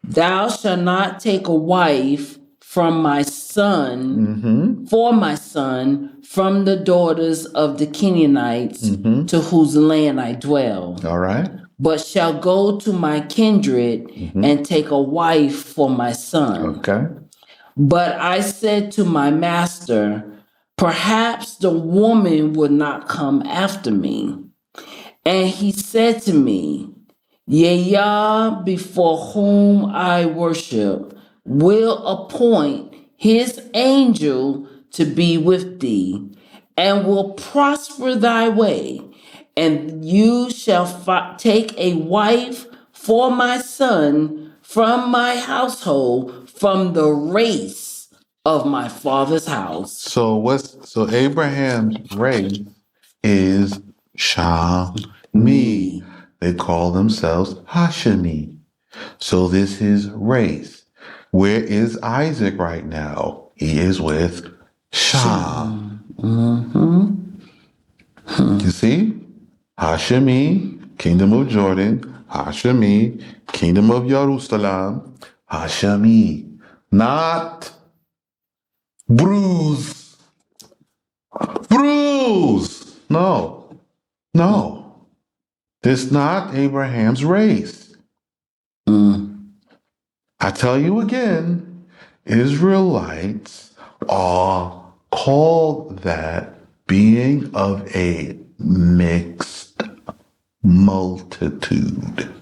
Thou shalt not take a wife from my son, for my son, from the daughters of the Canaanites, to whose land I dwell. All right. But shall go to my kindred and take a wife for my son. Okay. But I said to my master, Perhaps the woman will not come after me. And he said to me, Yah, before whom I worship, will appoint his angel to be with thee, and will prosper thy way. And you shall take a wife for my son from my household, from the race of my father's house. So Abraham's race is Shami. They call themselves Hashemi. So this is race. Where is Isaac right now? He is with Sham. You see? Hashemi, kingdom of Jordan. Hashemi, kingdom of Jerusalem. Hashemi. Not Bruise. No. This not Abraham's race. I tell you again, Israelites are called that being of a mixed multitude.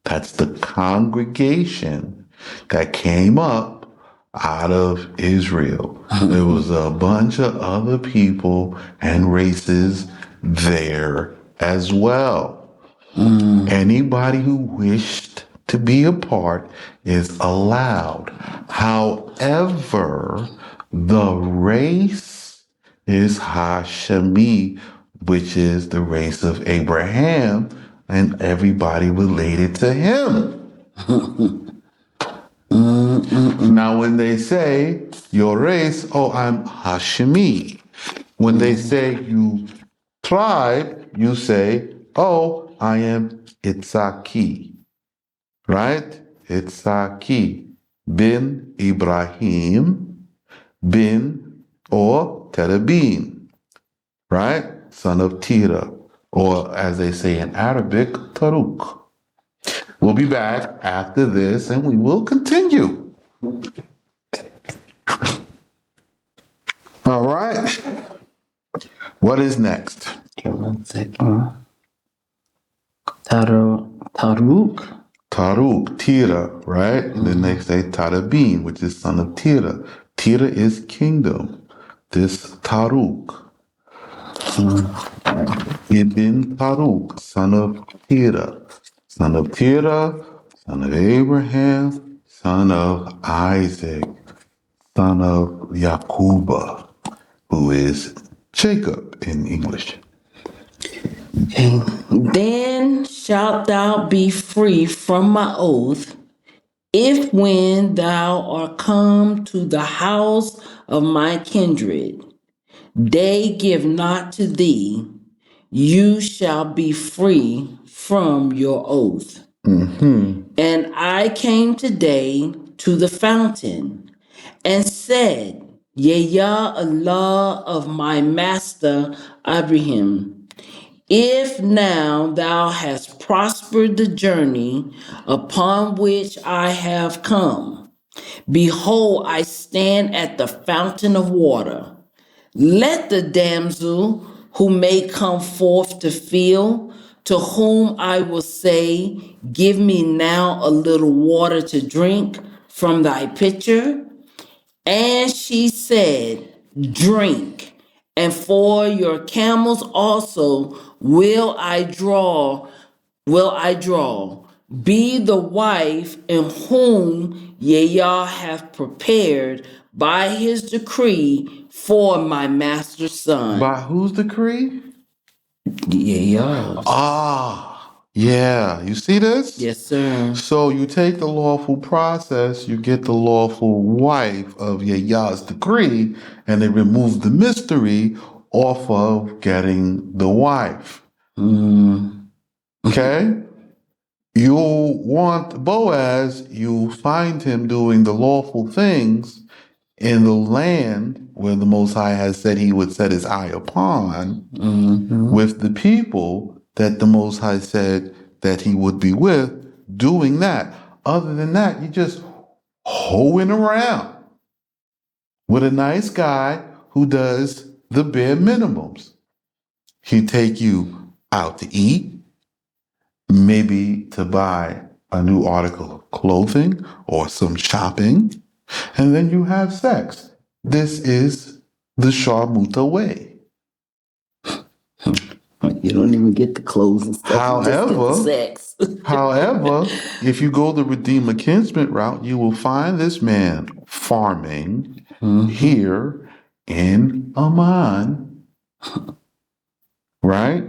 That's the congregation that came up out of Israel. There was a bunch of other people and races there as well. Anybody who wished to be a part is allowed. However, the race is Hashemi, which is the race of Abraham, and everybody related to him. Now, when they say your race, oh, I'm Hashemi. When they say you tribe, you say, oh, I am Itzaki, right? Itzaki bin Ibrahim bin or Terabin, right? Son of Tira, or as they say in Arabic, Taruk. We'll be back after this and we will continue. All right. What is next? Okay, 1 second. Taruk. Taruk, Tira, right? And then they say Tarabin, which is son of Tira. Tira is kingdom. This Taruk. Ibn Taruk, son of Tira. Son of Tira, son of Abraham, son of Isaac, son of Yakuba, who is Jacob in English. Okay. Then shalt thou be free from my oath, if when thou art come to the house of my kindred, they give not to thee, you shall be free from your oath. And I came today to the fountain and said, Yea, Allah of my master Abraham, if now thou hast prospered the journey upon which I have come, behold, I stand at the fountain of water. Let the damsel who may come forth to fill, to whom I will say, give me now a little water to drink from thy pitcher. And she said, drink, and for your camels also will I draw. Be the wife in whom Yah hath prepared by his decree for my master's son. By whose decree? Yah. Yeah. You see this? Yes, sir. So you take the lawful process, you get the lawful wife of Yah's decree, and it removes the mystery off of getting the wife. Okay? You want Boaz, you find him doing the lawful things in the land where the Most High has said he would set his eye upon, with the people that the Most High said that he would be with, doing that. Other than that, you're just hoeing around with a nice guy who does the bare minimums. He'd take you out to eat, maybe to buy a new article of clothing or some shopping, and then you have sex. This is the Sharmuta way. You don't even get the clothes and stuff. You just get the sex. However, if you go the Redeemer Kinsman route, you will find this man farming here in Amman, right?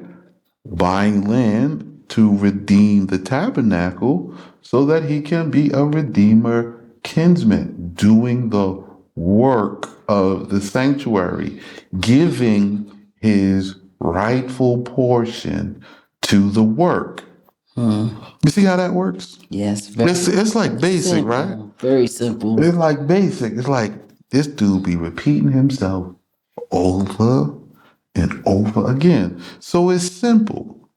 Buying land to redeem the tabernacle so that he can be a Redeemer Kinsman, doing the work of the sanctuary, giving his rightful portion to the work. You see how that works? Yes. It's like basic, simple, right? Very simple. It's like basic. It's like this dude be repeating himself over and over again. So it's simple.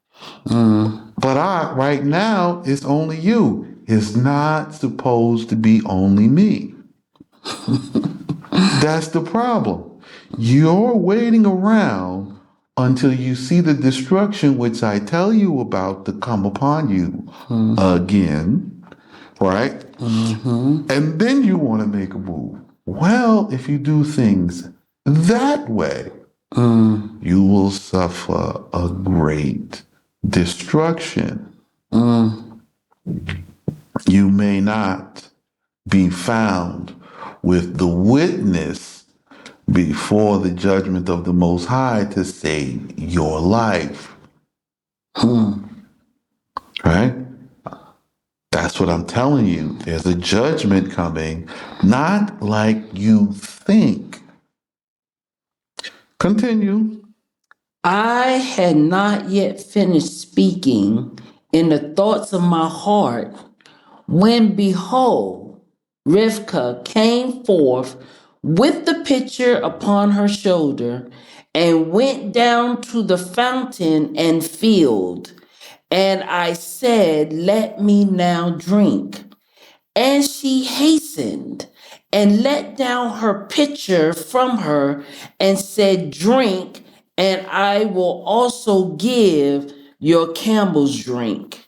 But right now, it's only you. is not supposed to be only me. That's the problem. You're waiting around until you see the destruction which I tell you about to come upon you again, right? And then you want to make a move. Well, if you do things that way, you will suffer a great destruction. You may not be found with the witness before the judgment of the Most High to save your life. Right? That's what I'm telling you. There's a judgment coming, not like you think. Continue. I had not yet finished speaking in the thoughts of my heart when, behold, Rivekah came forth with the pitcher upon her shoulder and went down to the fountain and filled. And I said, let me now drink. And she hastened and let down her pitcher from her and said, drink, and I will also give your camels drink.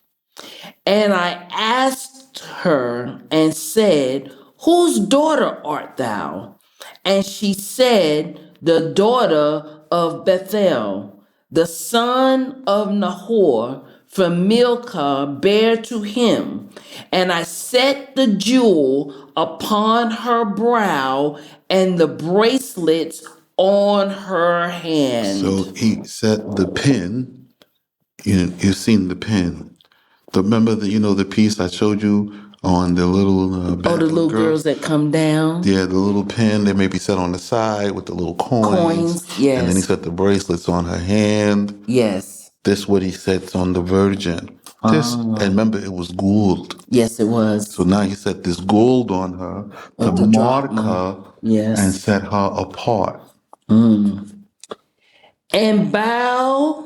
And I asked her and said, whose daughter art thou? And she said, the daughter of Bethel, the son of Nahor, from Milcah bare to him. And I set the jewel upon her brow and the bracelets on her hand. So he set the pin. You've seen the pin. Remember the piece I showed you on the little The little girls that come down. Yeah, the little pin they may be set on the side with the little coins. Yes. And then he set the bracelets on her hand. Yes. This is what he sets on the virgin. And remember, it was gold. Yes, it was. So now he set this gold on her to mark her and set her apart. And bowed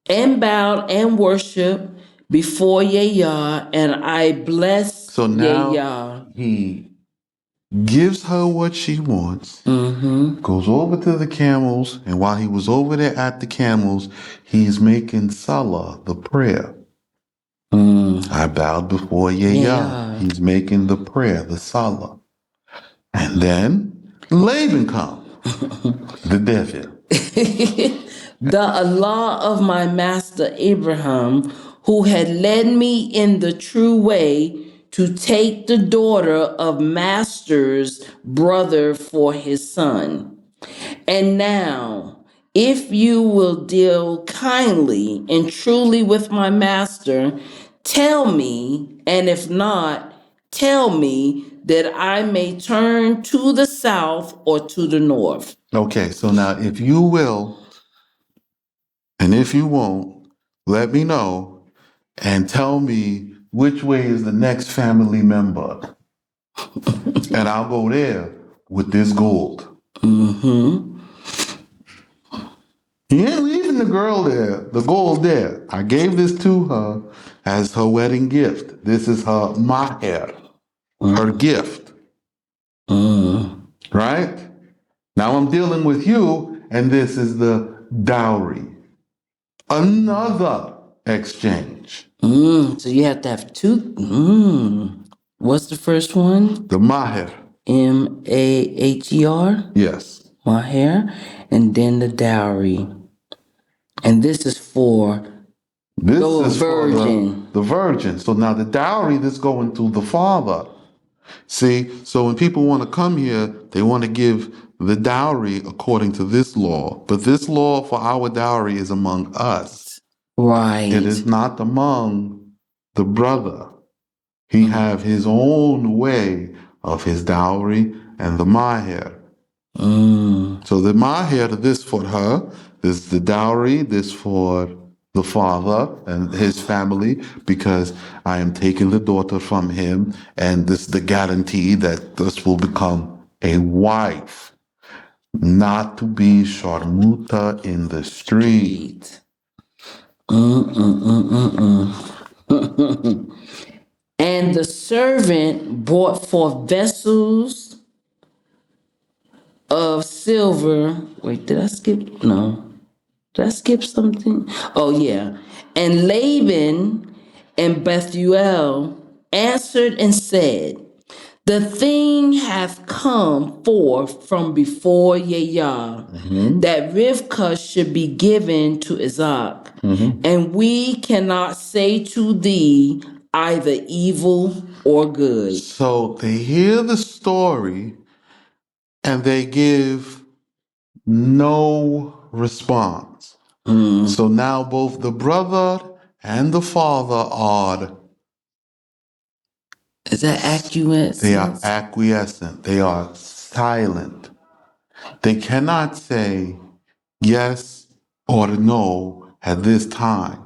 and worship before Yah, and I bless So now Yah. He gives her what she wants, goes over to the camels, and while he was over there at the camels, he's making Salah, the prayer. I bowed before Yah. He's making the prayer, the Salah. And then Laban comes, the devil. The Allah of my master Abraham, who had led me in the true way to take the daughter of master's brother for his son. And now, if you will deal kindly and truly with my master, tell me, and if not, tell me that I may turn to the south or to the north. Okay, so now if you will, and if you won't, let me know and tell me which way is the next family member. And I'll go there with this gold. He ain't leaving the girl there, the gold there. I gave this to her as her wedding gift. This is her maher, her gift. Right? Now I'm dealing with you, and this is the dowry. Another exchange. So you have to have two. What's the first one? The maher. Maher? Yes. Maher. And then the dowry. And this is for This is virgin. For the virgin. So now the dowry that's going to the father. See, so when people want to come here, they want to give the dowry according to this law. But this law for our dowry is among us. Right. It is not among the brother. He have his own way of his dowry and the maher. So the maher, this for her, this is the dowry, this for the father and his family, because I am taking the daughter from him, and this is the guarantee that this will become a wife, not to be sharmuta in the street. And the servant brought forth vessels of silver. Wait, did I skip? No. Did I skip something? Oh, yeah. And Laban and Bethuel answered and said, the thing hath come forth from before Yah, that Rivekah should be given to Isaac, and we cannot say to thee either evil or good. So they hear the story and they give no response. So now both the brother and the father are Is that accurate? they are acquiescent. They are silent. They cannot say yes or no at this time.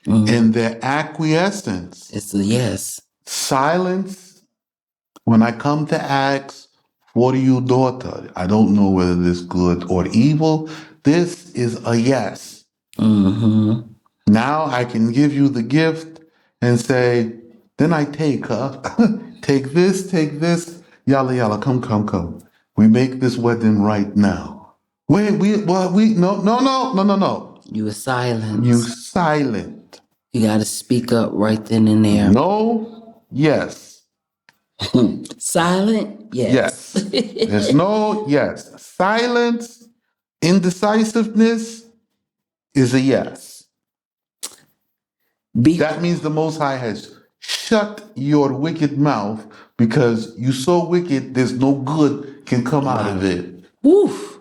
In their acquiescence, It's a yes. silence, when I come to ask, what are you, daughter? I don't know whether this good or evil. This is a yes. Now I can give you the gift and say, then I take her. take this. Yalla, yalla, come. We make this wedding right now. Wait, no. You were silent. You silent. You got to speak up right then and there. No, yes. Silent, yes. There's no yes. Silence, indecisiveness is a yes. That means the Most High has shut your wicked mouth because you so wicked, there's no good can come out of it. Woof.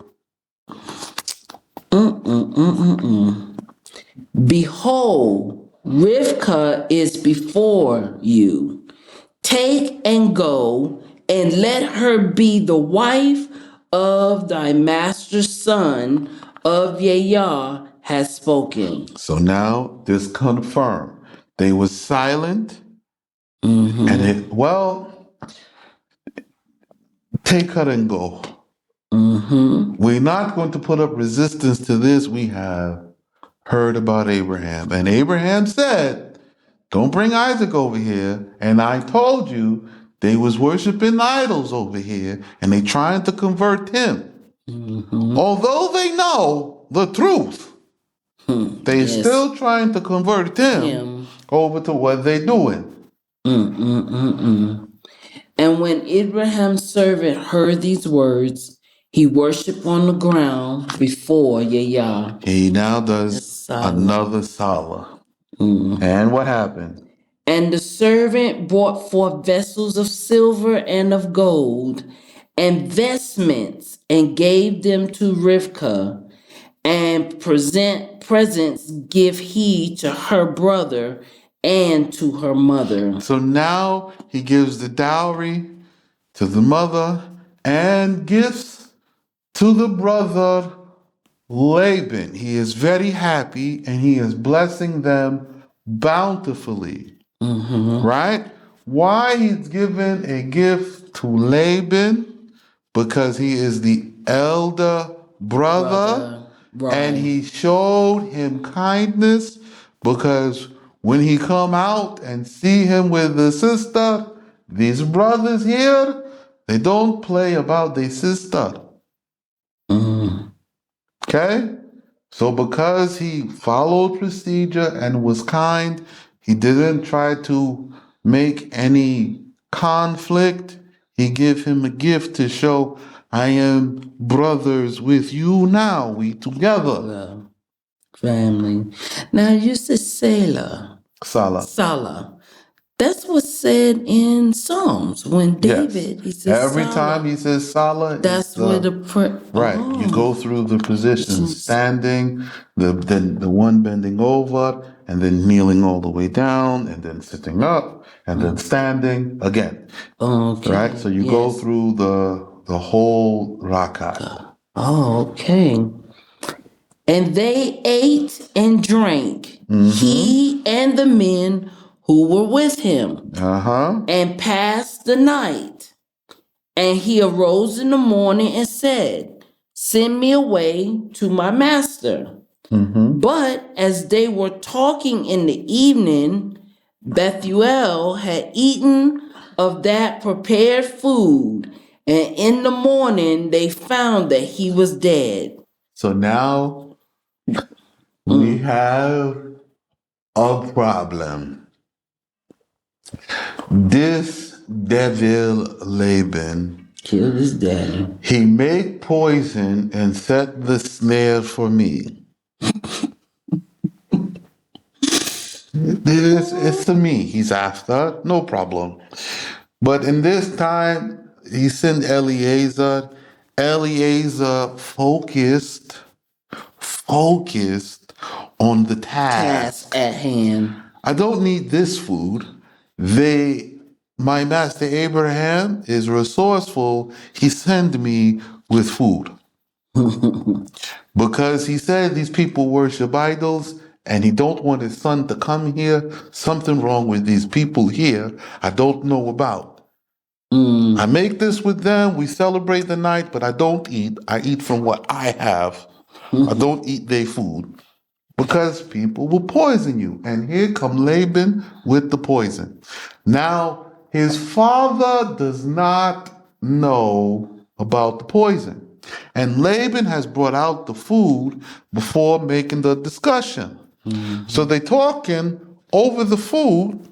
Behold, Rivkah is before you. Take and go, and let her be the wife of thy master's son of Yah has spoken. So now this confirmed. They were silent, and take her and go. We're not going to put up resistance to this. We have heard about Abraham. And Abraham said, don't bring Isaac over here. And I told you they was worshiping idols over here and they trying to convert him. Although they know the truth, they still trying to convert him over to what they doing. And when Abraham's servant heard these words, he worshipped on the ground before Yah. He now does another salah. And what happened? And the servant brought forth vessels of silver and of gold, and vestments, and gave them to Rivkah, and presents give he to her brother and to her mother. So now he gives the dowry to the mother and gifts to the brother Laban. He is very happy and he is blessing them bountifully. Right? Why he's given a gift to Laban? Because he is the elder brother. Right. And he showed him kindness because when he come out and see him with the sister, these brothers here, they don't play about their sister. Okay? So because he followed procedure and was kind, he didn't try to make any conflict. He gave him a gift to show, I am brothers with you now. We together. Family. Now you said Salah. That's what's said in Psalms when David he says every time he says Salah, that's where the right. You go through the positions: standing, the one bending over, and then kneeling all the way down, and then sitting up, and then standing again. Okay. Right. So you go through the whole rakat. Oh, okay. And they ate and drank, he and the men who were with him, and passed the night. And he arose in the morning and said, send me away to my master. But as they were talking in the evening, Bethuel had eaten of that prepared food, and in the morning they found that he was dead. So now we have a problem. This devil Laban, Killed his daddy. he made poison and set the snare for me. This is to me he's after, no problem. But in this time, he sent Eliezer. Eliezer focused on the task. Task at hand. I don't need this food. My master Abraham is resourceful. He sent me with food. Because he said these people worship idols and he don't want his son to come here. Something wrong with these people here I don't know about. I make this with them. We celebrate the night, but I don't eat. I eat from what I have. I don't eat their food because people will poison you. And here come Laban with the poison. Now, his father does not know about the poison. And Laban has brought out the food before making the discussion. So they talking over the food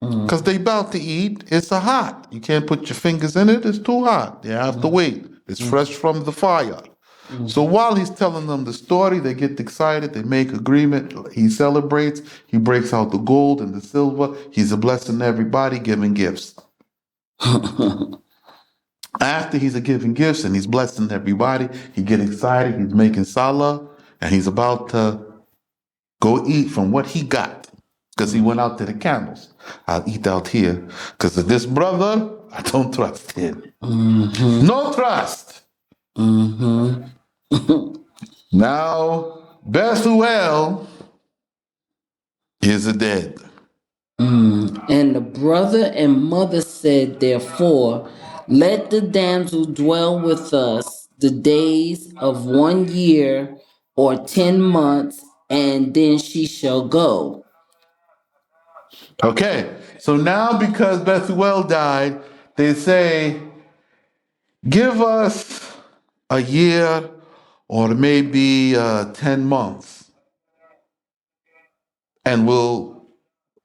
because they about to eat. It's a hot. You can't put your fingers in it. It's too hot. You have to wait. It's fresh from the fire. So while he's telling them the story, they get excited. They make agreement. He celebrates. He breaks out the gold and the silver. He's a blessing everybody, giving gifts. After he's giving gifts and he's blessing everybody, he get excited. He's making salah and he's about to go eat from what he got because he went out to the camels. I'll eat out here because of this brother. I don't trust him. No trust. Now Bethuel is dead. And the brother and mother said, therefore, let the damsel dwell with us the days of 1 year or 10 months, and then she shall go. Okay, so now because Bethuel died, they say, give us a year or maybe 10 months, and we'll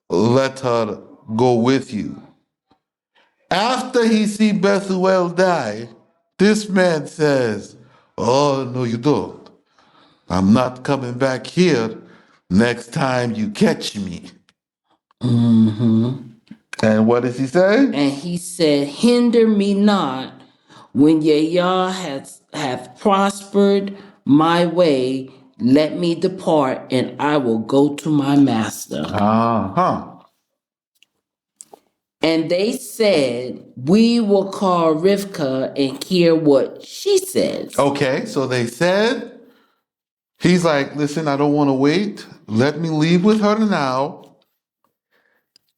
let her go with you. After he see Bethuel die, this man says, oh, no, you don't. I'm not coming back here next time you catch me. And what does he say? And he said, hinder me not when Yah hath prospered my way. Let me depart, and I will go to my master. And they said, we will call Rivekah and hear what she says. Okay, so they said, he's like, listen, I don't want to wait. Let me leave with her now,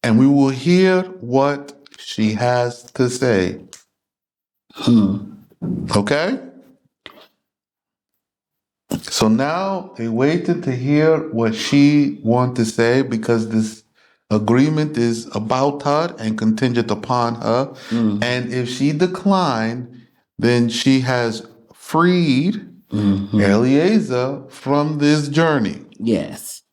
and we will hear what she has to say. Okay? So now they waited to hear what she wanted to say because this agreement is about her and contingent upon her. And if she declined, then she has freed Eliezer from this journey. Yes.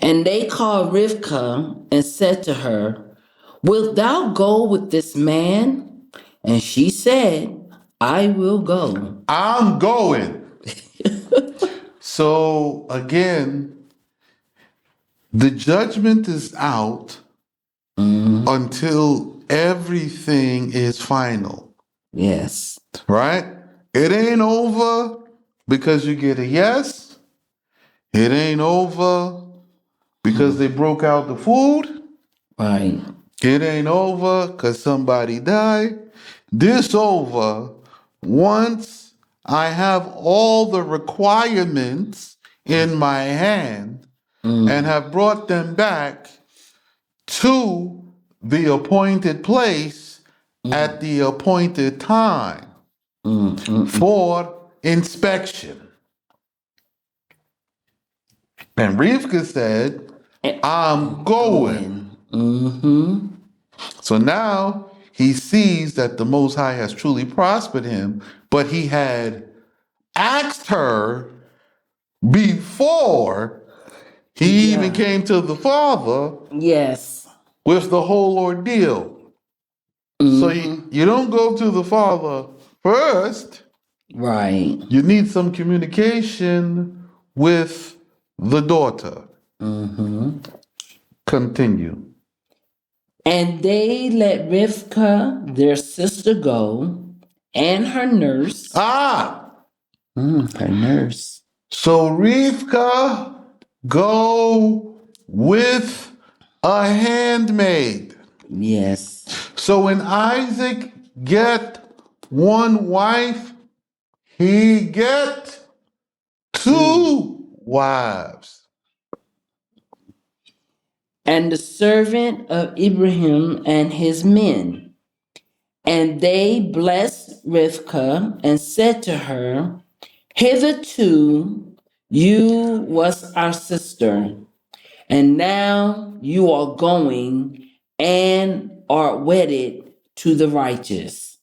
And they called Rivekah and said to her, wilt thou go with this man? And she said, I will go. I'm going. So again, the judgment is out until everything is final. Yes. Right? It ain't over because you get a yes. It ain't over because they broke out the food. Right. It ain't over because somebody died. This over once I have all the requirements in my hand and have brought them back to the appointed place at the appointed time for inspection. And Rivekah said, I'm going. Mm-hmm. So now he sees that the Most High has truly prospered him, but he had asked her before he even came to the Father Yes. with the whole ordeal. So you don't go to the Father first. Right. You need some communication with the daughter. Mm-hmm. Continue. And they let Rivkah, their sister, go, and her nurse. Her nurse. So Rivka go with a handmaid. Yes. So when Isaac get one wife, he get two wives. And the servant of Ibrahim and his men. And they blessed Rivkah and said to her, hitherto you was our sister, and now you are going and are wedded to the righteous.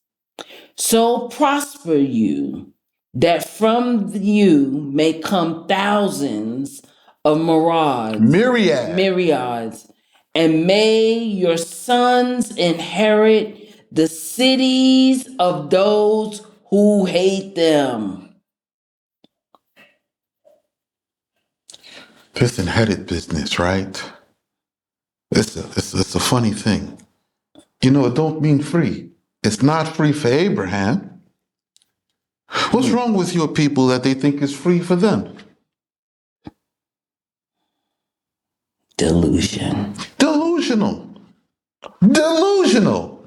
So prosper you, that from you may come thousands of myriads, and may your sons inherit the cities of those who hate them. This inherited business, right? It's a funny thing. You know, it don't mean free. It's not free for Abraham. What's wrong with your people that they think it's free for them? Delusion. Delusional. Delusional.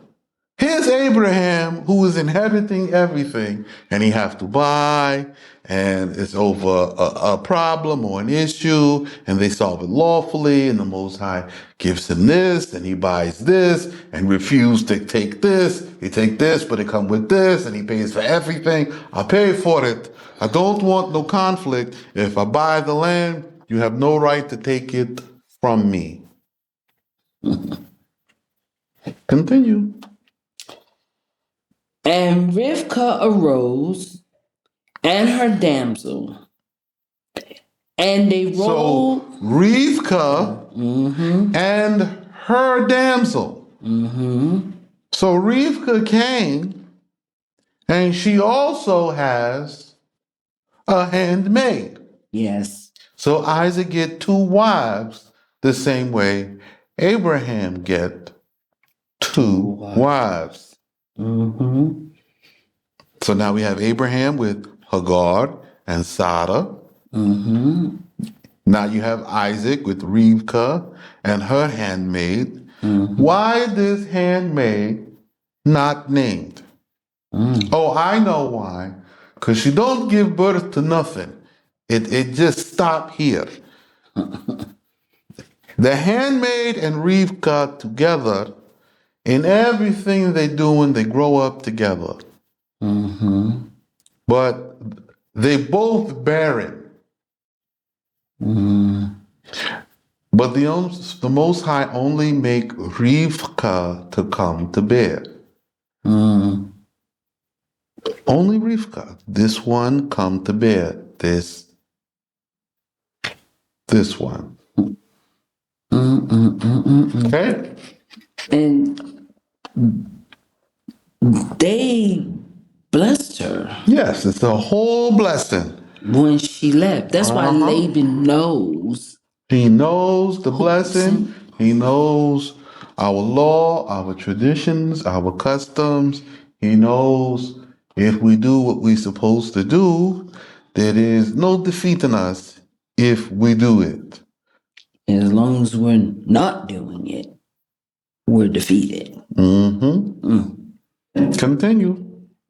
Here's Abraham who is inheriting everything, and he has to buy, and it's over a problem or an issue, and they solve it lawfully, and the Most High gives him this, and he buys this, and refuses to take this. He take this, but it come with this, and he pays for everything. I pay for it. I don't want no conflict. If I buy the land, you have no right to take it from me. Continue. And Rivkah arose and her damsel, and they rode. So Rivekah and her damsel. So Rivkah came, and she also has a handmaid. Yes. So Isaac get two wives the same way Abraham get two wives. So now we have Abraham with Hagar and Sarah. Now you have Isaac with Rivkah and her handmaid. Why this handmaid not named? Oh, I know why. Because she don't give birth to nothing. It just stopped here. The handmaid and Rivkah together, in everything they doing, they grow up together. But they both barren. But the Most High only make Rivkah to come to bear. Only Rivkah. This one come to bear. This one. Okay? And they blessed her. Yes, it's a whole blessing. When she left. That's why Laban knows. He knows the blessing. He knows our law, our traditions, our customs. He knows if we do what we're supposed to do, there is no defeating us if we do it. As long as we're not doing it, we're defeated. Continue.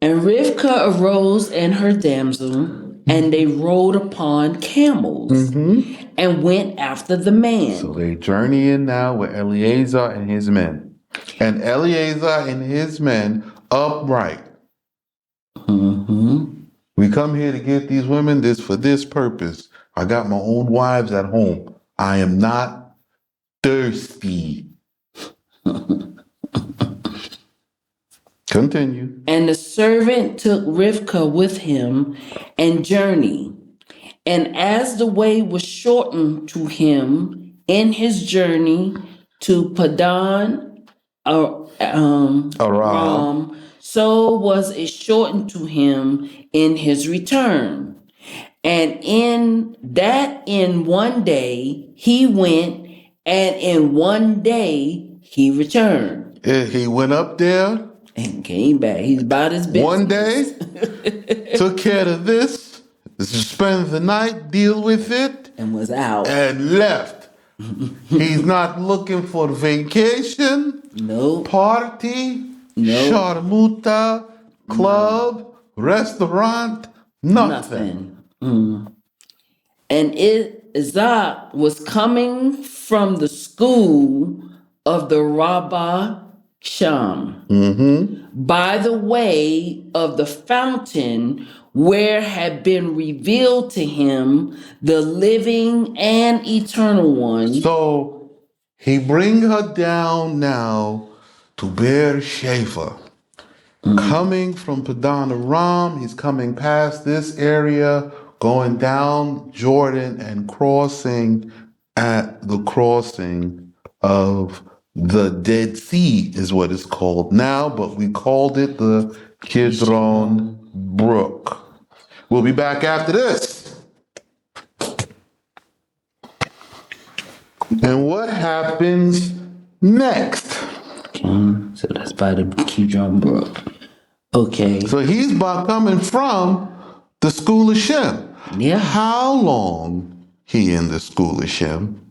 And Rivkah arose and her damsel, and they rode upon camels and went after the man. So they journeying now with Eleazar and his men. And Eleazar and his men upright. We come here to get these women for this purpose. I got my own wives at home. I am not thirsty. Continue. And the servant took Rivekah with him and journeyed. And as the way was shortened to him in his journey to Padan Aram. Aram, so was it shortened to him in his return. And in one day he went, and in one day he returned. He went up there And came back. He's about his business. one day, took care of this, spent the night, deal with it, And was out. and left. He's not looking for vacation, Nope. party, Nope. sharmuta, club, restaurant, nothing. And Yizhak was coming from the school of the Rabbah Sham by the way of the fountain where had been revealed to him the living and eternal one. So he bring her down now to Beersheba. Coming from Padan Aram, he's coming past this area, going down Jordan and crossing at the crossing of the Dead Sea is what it's called now, but we called it the Kidron Brook. We'll be back after this. And what happens next? So that's by the Kidron Brook. Okay. So he's coming from the school of Shem. Yeah. How long he in the school of Shem?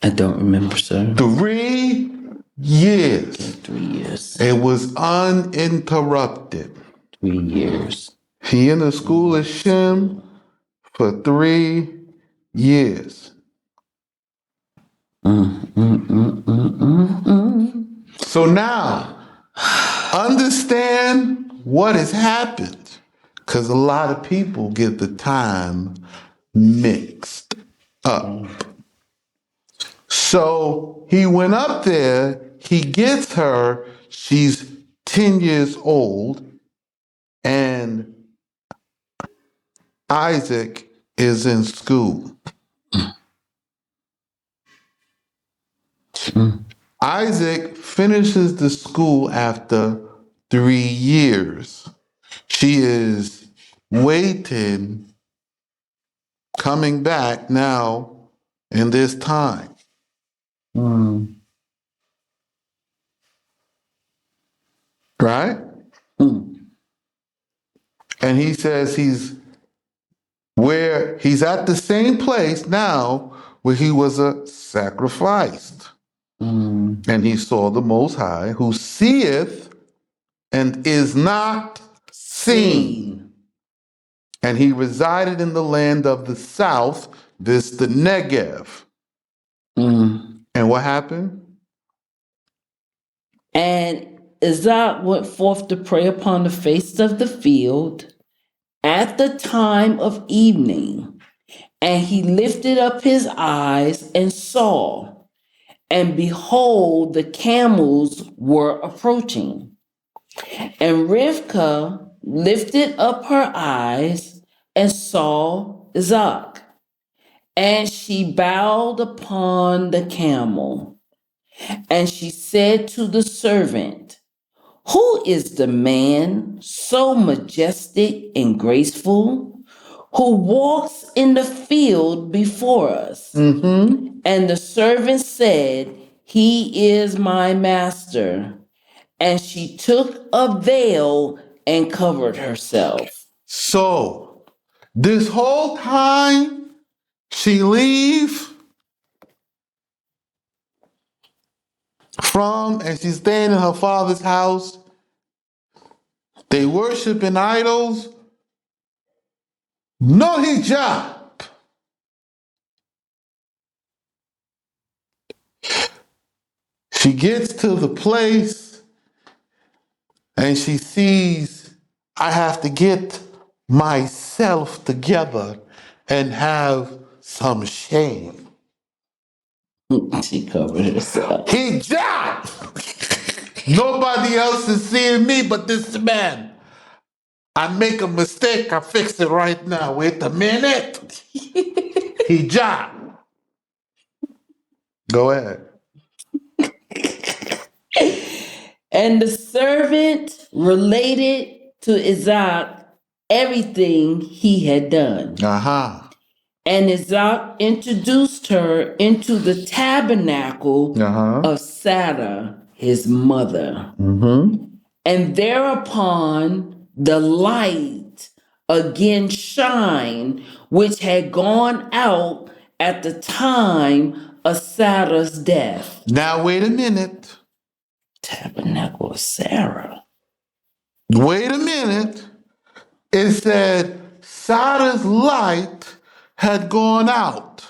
I don't remember, sir. 3 years. 3 years. It was uninterrupted. 3 years. He in the school of Shem for 3 years. So now, understand what has happened, because a lot of people get the time mixed up. So he went up there, he gets her, she's 10 years old, and Isaac is in school. Isaac finishes the school after 3 years. She is waiting, coming back now in this time. Right? And he says he's at the same place now where he was sacrificed. And he saw the Most High, who seeth and is not seen. And he resided in the land of the south, this the Negev. And what happened? And Yizhak went forth to pray upon the face of the field at the time of evening. And he lifted up his eyes and saw, and behold, the camels were approaching. And Rivekah lifted up her eyes and saw Yizhak. And she bowed upon the camel. And she said to the servant, "Who is the man so majestic and graceful, who walks in the field before us?" And the servant said, "He is my master." And she took a veil and covered herself. So, this whole time, she leaves and she's staying in her father's house. They worshiping idols. No hijab. She gets to the place and she sees, I have to get myself together and have some shame. She covered herself. Hijab! Nobody else is seeing me but this man. I make a mistake, I fix it right now. Wait a minute. Hijab. Go ahead. And the servant related to Yizhak everything he had done. Uh-huh. And Yizhak introduced her into the tabernacle of Sarah, his mother. Mm-hmm. And thereupon the light again shined, which had gone out at the time of Sarah's death. Now wait a minute. Tabernacle of Sarah. Wait a minute. It said Sarah's light had gone out.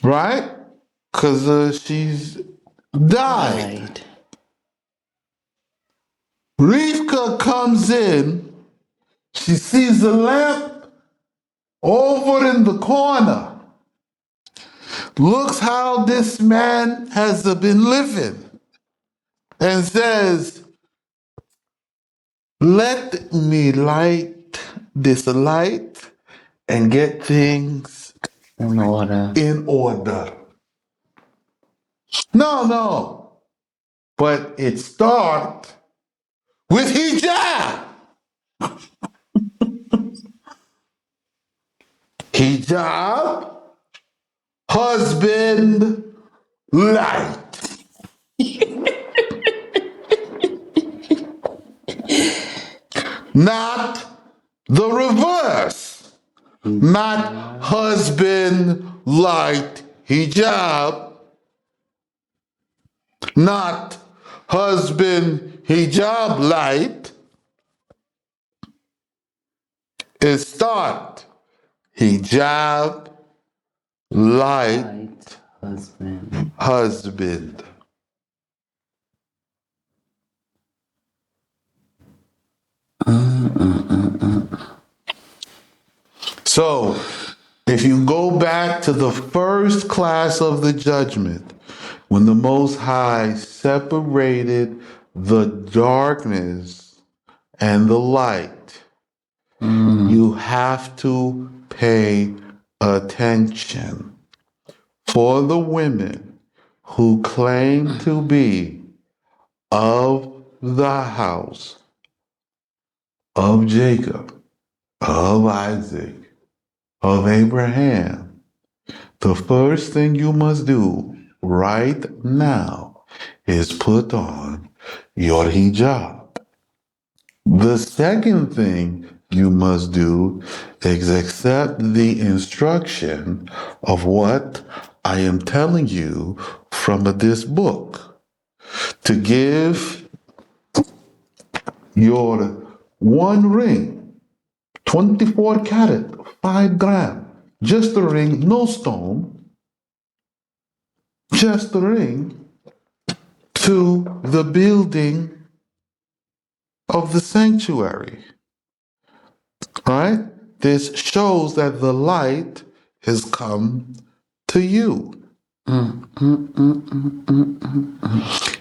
Right? Because she's died. Rivekah comes in. She sees the lamp over in the corner. Looks how this man has been living. And says, let me light this light and get things In order. in order. No. But it starts with hijab. Hijab, husband, light. Not the reverse. Not husband, light, hijab. Not husband, hijab, light. It start hijab, light, husband. So, if you go back to the first class of the judgment, when the Most High separated the darkness and the light, you have to pay attention. For the women who claim to be of the house of Jacob, of Isaac, of Abraham, the first thing you must do right now is put on your hijab. The second thing you must do is accept the instruction of what I am telling you from this book. To give your one ring, 24 karat, 5 gram, just a ring, no stone, just a ring, to the building of the sanctuary. Right? This shows that the light has come to you.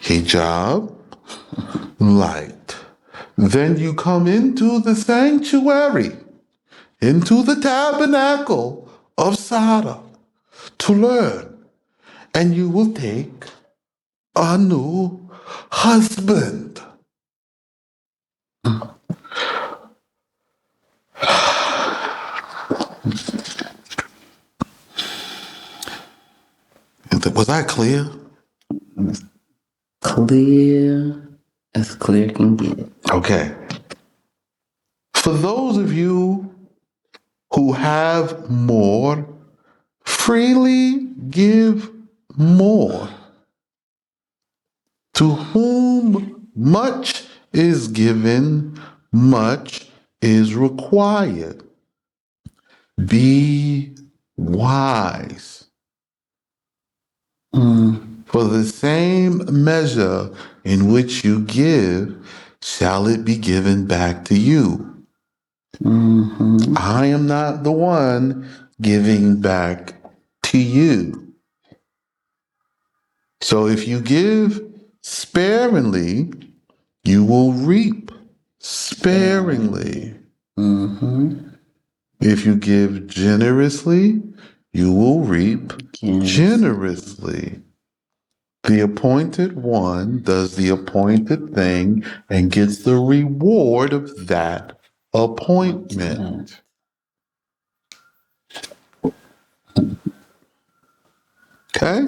Hijab, light. Then you come into the sanctuary, into the tabernacle of Sarah to learn. And you will take a new husband. Was I clear? Clear as clear can get. Okay. For those of you who have more, freely give more. To whom much is given, much is required. Be wise. For the same measure in which you give, shall it be given back to you. Mm-hmm. I am not the one giving back to you. So if you give sparingly, you will reap sparingly. Mm-hmm. If you give generously, you will reap Yes. generously. The appointed one does the appointed thing and gets the reward of that appointment. Okay?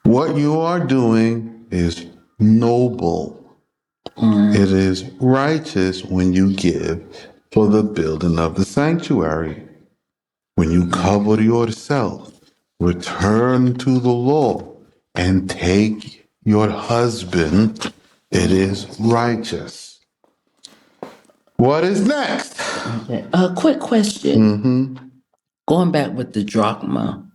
What you are doing is noble. It is righteous when you give for the building of the sanctuary. When you cover yourself, return to the law and take your husband. It is righteous. What is next? Okay. A quick question. Going back with the drachma.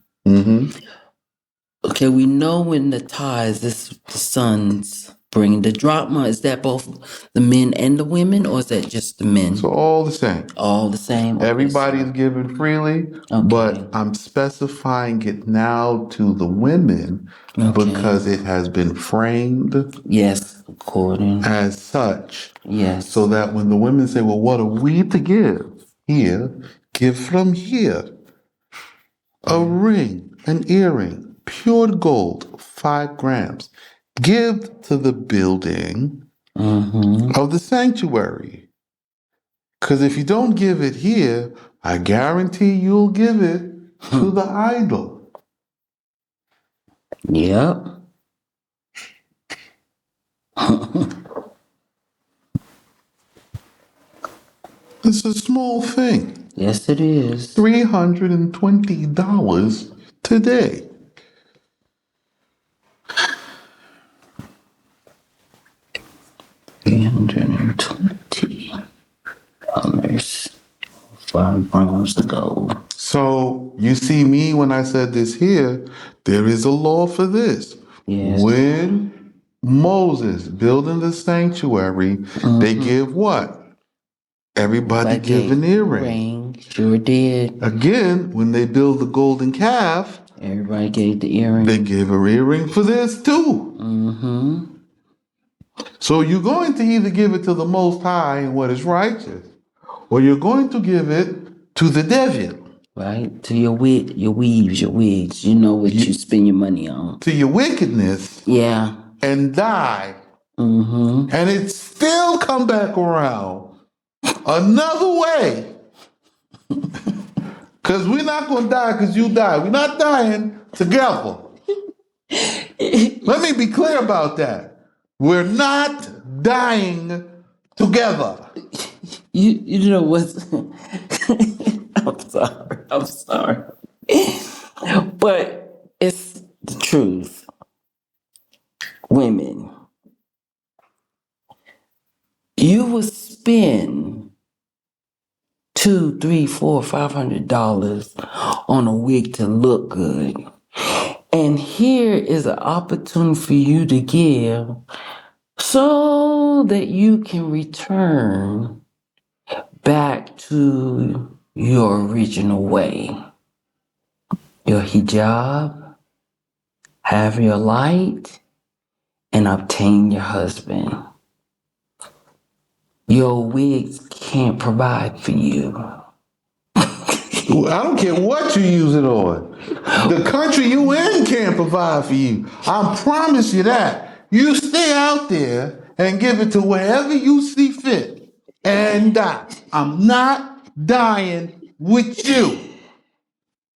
Okay, we know when the tithes, this the sons bring the drachma. Is that both the men and the women, or is that just the men? So all the same. All the same. Okay, Everybody's given freely, but I'm specifying it now to the women because it has been framed yes, according as such. yes. So that when the women say, well, what are we to give? Here, give from here. A ring, an earring, pure gold, 5 grams. Give to the building of the sanctuary. Because if you don't give it here, I guarantee you'll give it to the idol. Yep. It's a small thing. Yes, it is. $320 today. $320. 5 grams to go. So you see me when I said this here, there is a law for this. Yes. When Moses building the sanctuary, they give what? Everybody give an earring. Sure did. Again, when they build the golden calf, everybody gave the earring. They gave an earring for this too. So you're going to either give it to the Most High in what is righteous, or you're going to give it to the devil. Right? To your wig, your weaves, your wigs. You know what you spend your money on. To your wickedness. Yeah. And die. And it still come back around another way. Because we're not going to die because you die. We're not dying together. Let me be clear about that. We're not dying together. You know what? I'm sorry. But it's the truth. Women, you will spend $200, $300, $400, $500 on a wig to look good. And here is an opportunity for you to give so that you can return back to your original way. Your hijab, have your light, and obtain your husband. Your wigs can't provide for you. I don't care what you use it on. The country you in can't provide for you. I promise you that. You stay out there and give it to wherever you see fit and die. I'm not dying with you.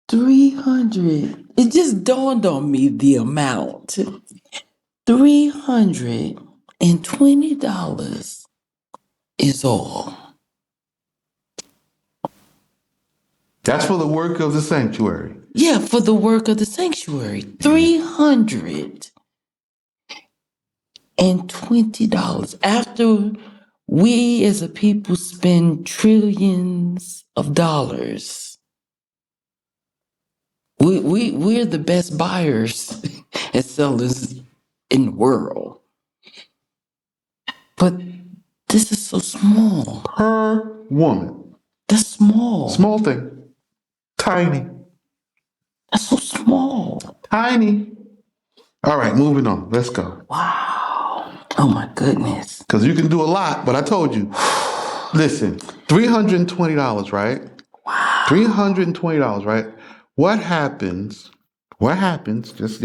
300. It just dawned on me the amount. $320 is all. That's for the work of the sanctuary. Yeah, for the work of the sanctuary. $320. After we as a people spend trillions of dollars, we're the best buyers and sellers in the world. But This is so small. per woman. That's small. Small thing. Tiny. That's so small. Tiny. All right, moving on. Let's go. Wow. Oh my goodness. Because you can do a lot, but I told you. Listen, $320, right? Wow. $320, right? What happens? Just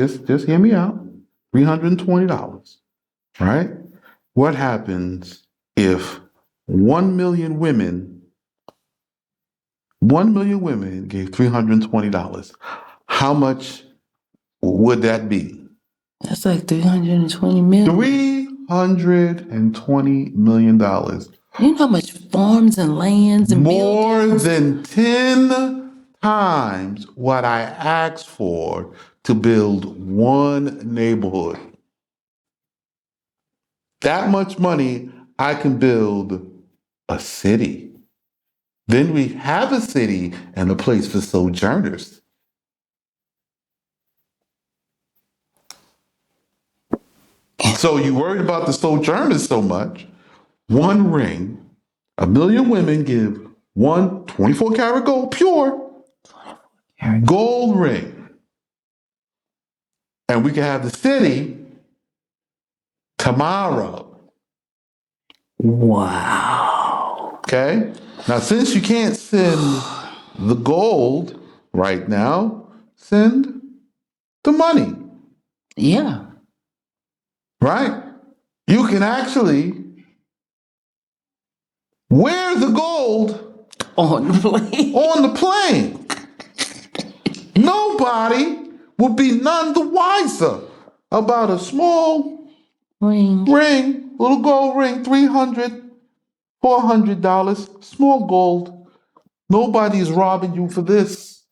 hear me out. $320, right? What happens if 1 million women, 1 million women gave $320? How much would that be? That's like 320 million. $320 million. You know how much farms and lands and More buildings? than 10 times what I asked for to build one neighborhood. That much money, I can build a city. Then we have a city and a place for sojourners. So you worried about the sojourners so much. One ring, 1 million women give one 24 karat gold, pure gold ring. And we can have the city tomorrow. Wow. Okay? Now, since you can't send the gold right now, send the money. Yeah. Right? You can actually wear the gold On the plane. on the plane. Nobody will be none the wiser about a small Ring. little gold ring, $300, $400, small gold. Nobody's robbing you for this.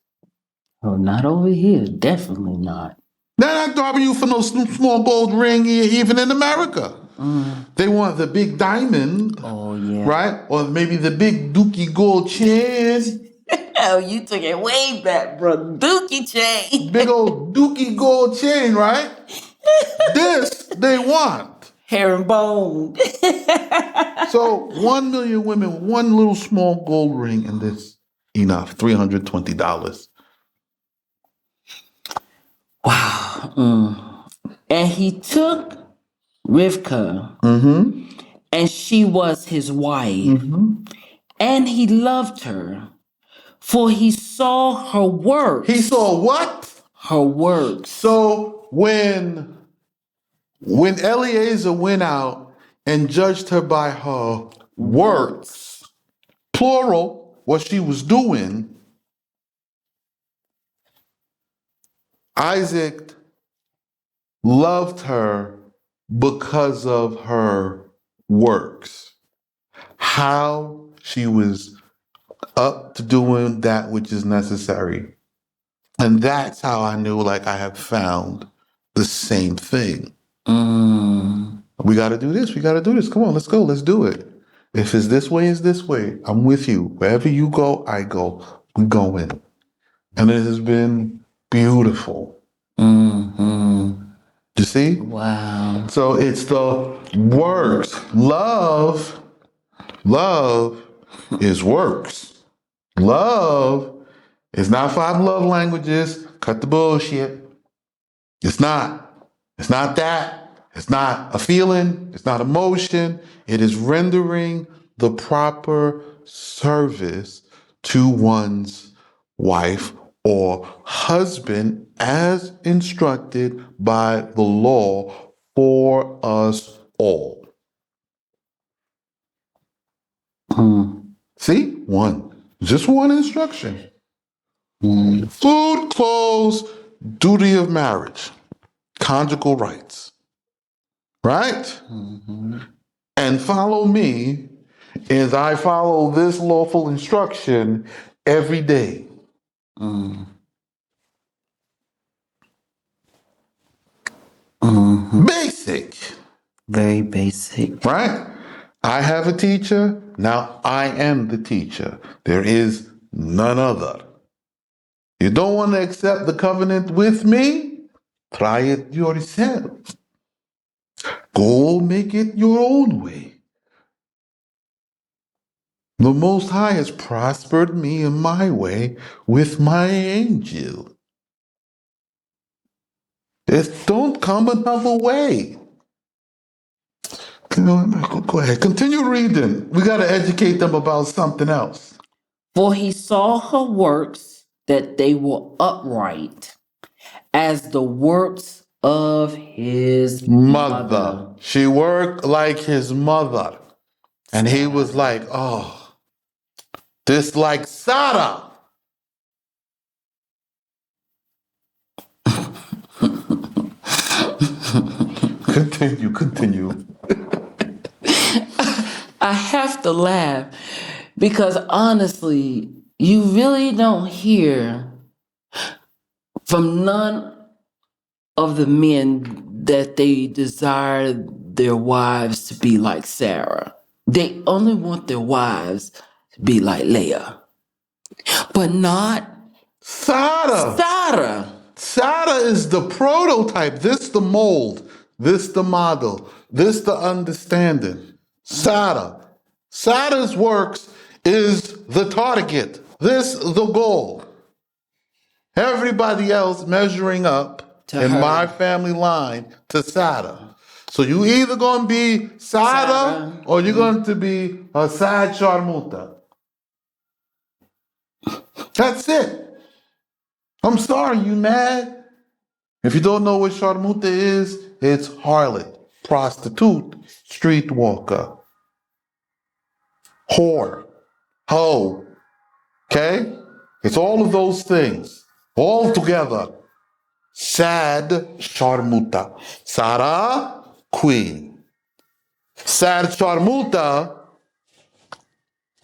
Oh, not over here. Definitely not. They're not robbing you for no small gold ring even in America. They want the big diamond, Oh, yeah. right? Or maybe the big dookie gold chain. Oh, you took it way back, bro. Dookie chain. Big old dookie gold chain, right? This they want. Herringbone. So 1 million women, one little small gold ring, and this enough. $320. Wow. And he took Rivekah, and she was his wife, and he loved her, for he saw her works. He saw what? Her works. So when Eliezer went out and judged her by her works, plural, what she was doing, Isaac loved her because of her works. How she was up to doing that which is necessary. And that's how I knew, like, I have found the same thing. We got to do this. We got to do this. Come on, let's go. Let's do it. If it's this way, it's this way. I'm with you. Wherever you go, I go. We going. And it has been beautiful. You see? Wow. So it's the works. Love is works. Love is not 5 love languages. Cut the bullshit. It's not. It's not that. It's not a feeling. It's not emotion. It is rendering the proper service to one's wife or husband as instructed by the law for us all. See? Just one instruction. Food, clothes, duty of marriage, conjugal rights. Right? And follow me as I follow this lawful instruction every day. Basic. Very basic. Right? I have a teacher. Now I am the teacher. There is none other. You don't want to accept the covenant with me? Try it yourself. Go make it your own way. The Most High has prospered me in my way with my angel. It don't come another way. Go ahead. Continue reading. We got to educate them about something else. For he saw her works, that they were upright, as the works of his mother. She worked like his mother. And he was like, oh, this like Sarah. Continue. I have to laugh because honestly, you really don't hear from none of the men that they desire their wives to be like Sarah. They only want their wives to be like Leah, but not Sarah. Sarah. Sarah is the prototype. This the mold. This the model. This the understanding. Sarah. Sarah's works is the target. This the goal. Everybody else measuring up To in her. my family line to Sarah. So you either gonna be Sarah or you're going to be a sad Sharmuta. That's it. I'm sorry, you mad? If you don't know what Sharmuta is, it's harlot, prostitute, streetwalker, whore, hoe. Okay? It's all of those things. All together. Sad Sharmuta. Sarah, queen. Sad Sharmuta,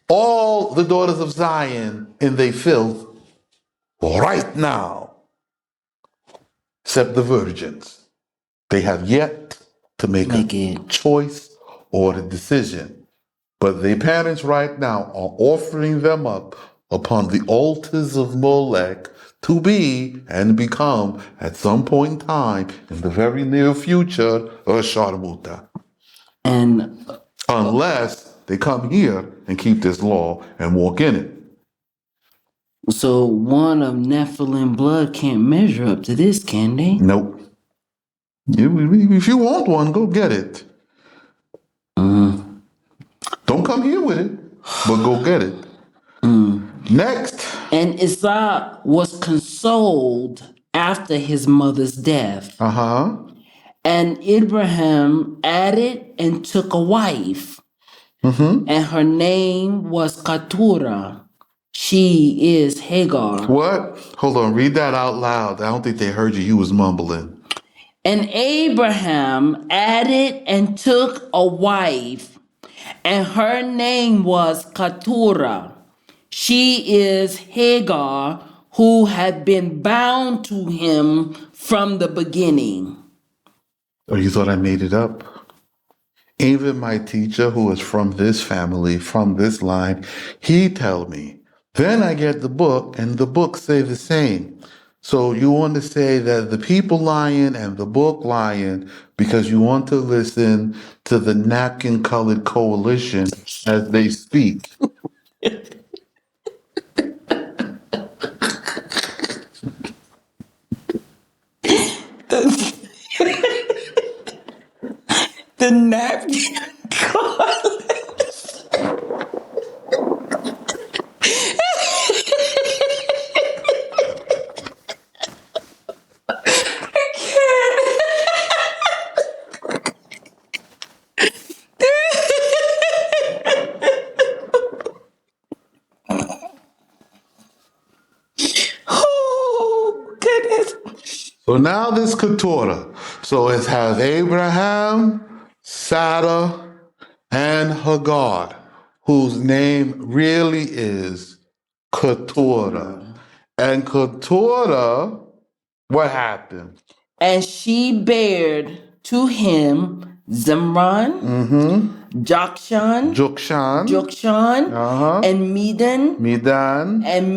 all the daughters of Zion in they filth right now, except the virgins. They have yet to make a choice or a decision. But the parents right now are offering them up upon the altars of Molech to be and become, at some point in time, in the very near future, a Sharmuta. And unless they come here and keep this law and walk in it. so one of Nephilim blood can't measure up to this, can they? Nope. If you want one, go get it. Don't come here with it, but go get it. Next. And Isaac was consoled after his mother's death. And Abraham added and took a wife. And her name was Keturah. She is Hagar. What? Hold on, read that out loud. I don't think they heard you. You was mumbling. And Abraham added and took a wife, and her name was Keturah. She is Hagar, who had been bound to him from the beginning. Oh, you thought I made it up? Even my teacher, who is from this family, from this line, he tell me. Then I get the book, and the book say the same. So you want to say that the people lying and the book lying because you want to listen to the napkin-colored coalition as they speak. The napkin. Oh, goodness. So now this Keturah. So it has Abraham, Sarah, and Hagar, whose name really is Keturah. And Keturah, what happened? And she bared to him Zimran, Jokshan, and Midan, and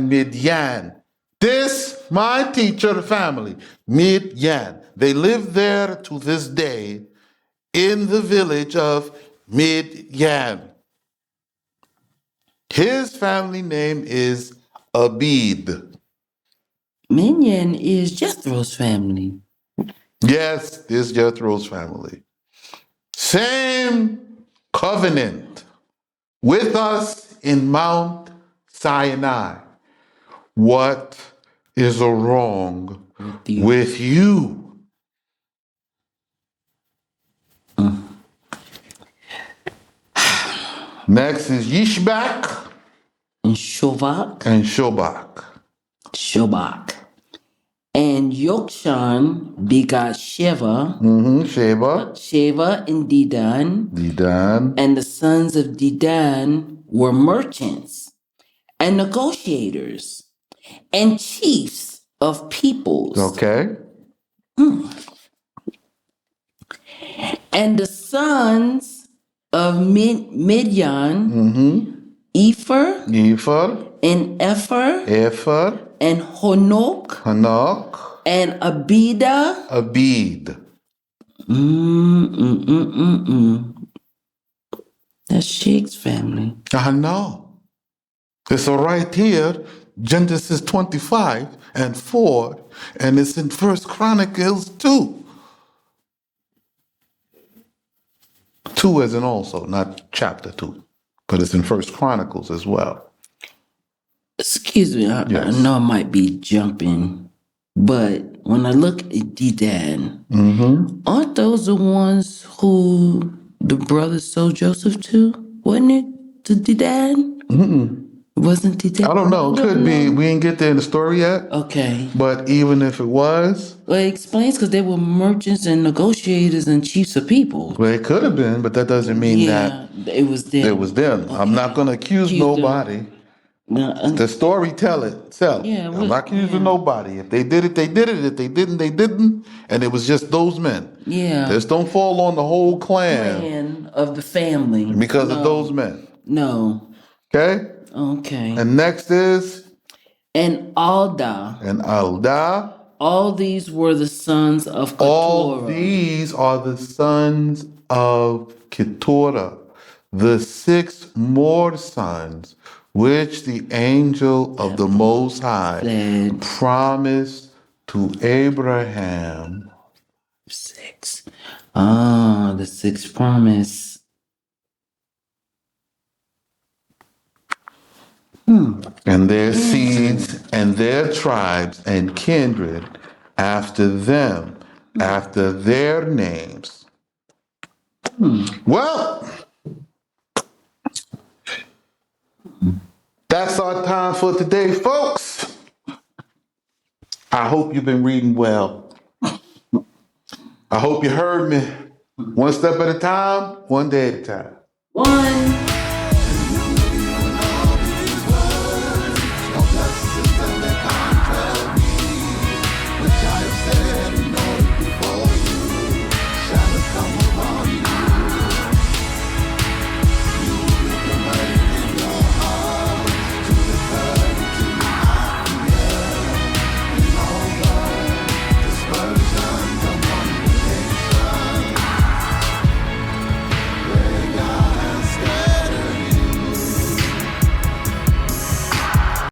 Midian. This, my teacher family, Midian. They live there to this day in the village of Midian. His family name is Abid. Minion is Jethro's family. Yes, this Jethro's family. Same covenant with us in Mount Sinai. What is wrong with you? Next is Yishbak And Shovak. and Shobak. Shobak. And Yokshan begot Sheva. Sheba, Sheva and Dedan. Dedan. And the sons of Dedan were merchants and negotiators and chiefs of peoples. Okay. And the sons of Midian, Ephah Ephah, and Epher Ephah, and Honok Hanok, and Abida. Abid. That's Sheikh's family. I know. It's right here, Genesis 25 and 4, and it's in First Chronicles 2. 2 as in also, not chapter 2, but it's in First Chronicles as well. Excuse me, I know I might be jumping, but when I look at Dedan, aren't those the ones who the brothers sold Joseph to? Wasn't it to Dedan? Wasn't Dedan? I don't know. It could be. We didn't get there in the story yet. Okay. But even if it was. Well, it explains because they were merchants and negotiators and chiefs of people. Well, it could have been, but that doesn't mean that it was them. it was them. Okay. I'm not going to accuse nobody. The story tell itself. Yeah, I'm not accusing nobody. If they did it, they did it. If they didn't, they didn't. And it was just those men. Yeah. Just don't fall on the whole clan of the family. Because of those men. No. Okay? Okay. And next is? And Alda. And Alda. All these were the sons of Keturah. All these are the sons of Keturah, the 6 more sons which the angel of the Most High promised to Abraham. 6. Ah, the 6th promise. And their seeds and their tribes and kindred after them, after their names. Well, that's our time for today, folks. I hope you've been reading well. I hope you heard me. One step at a time, one day at a time. One.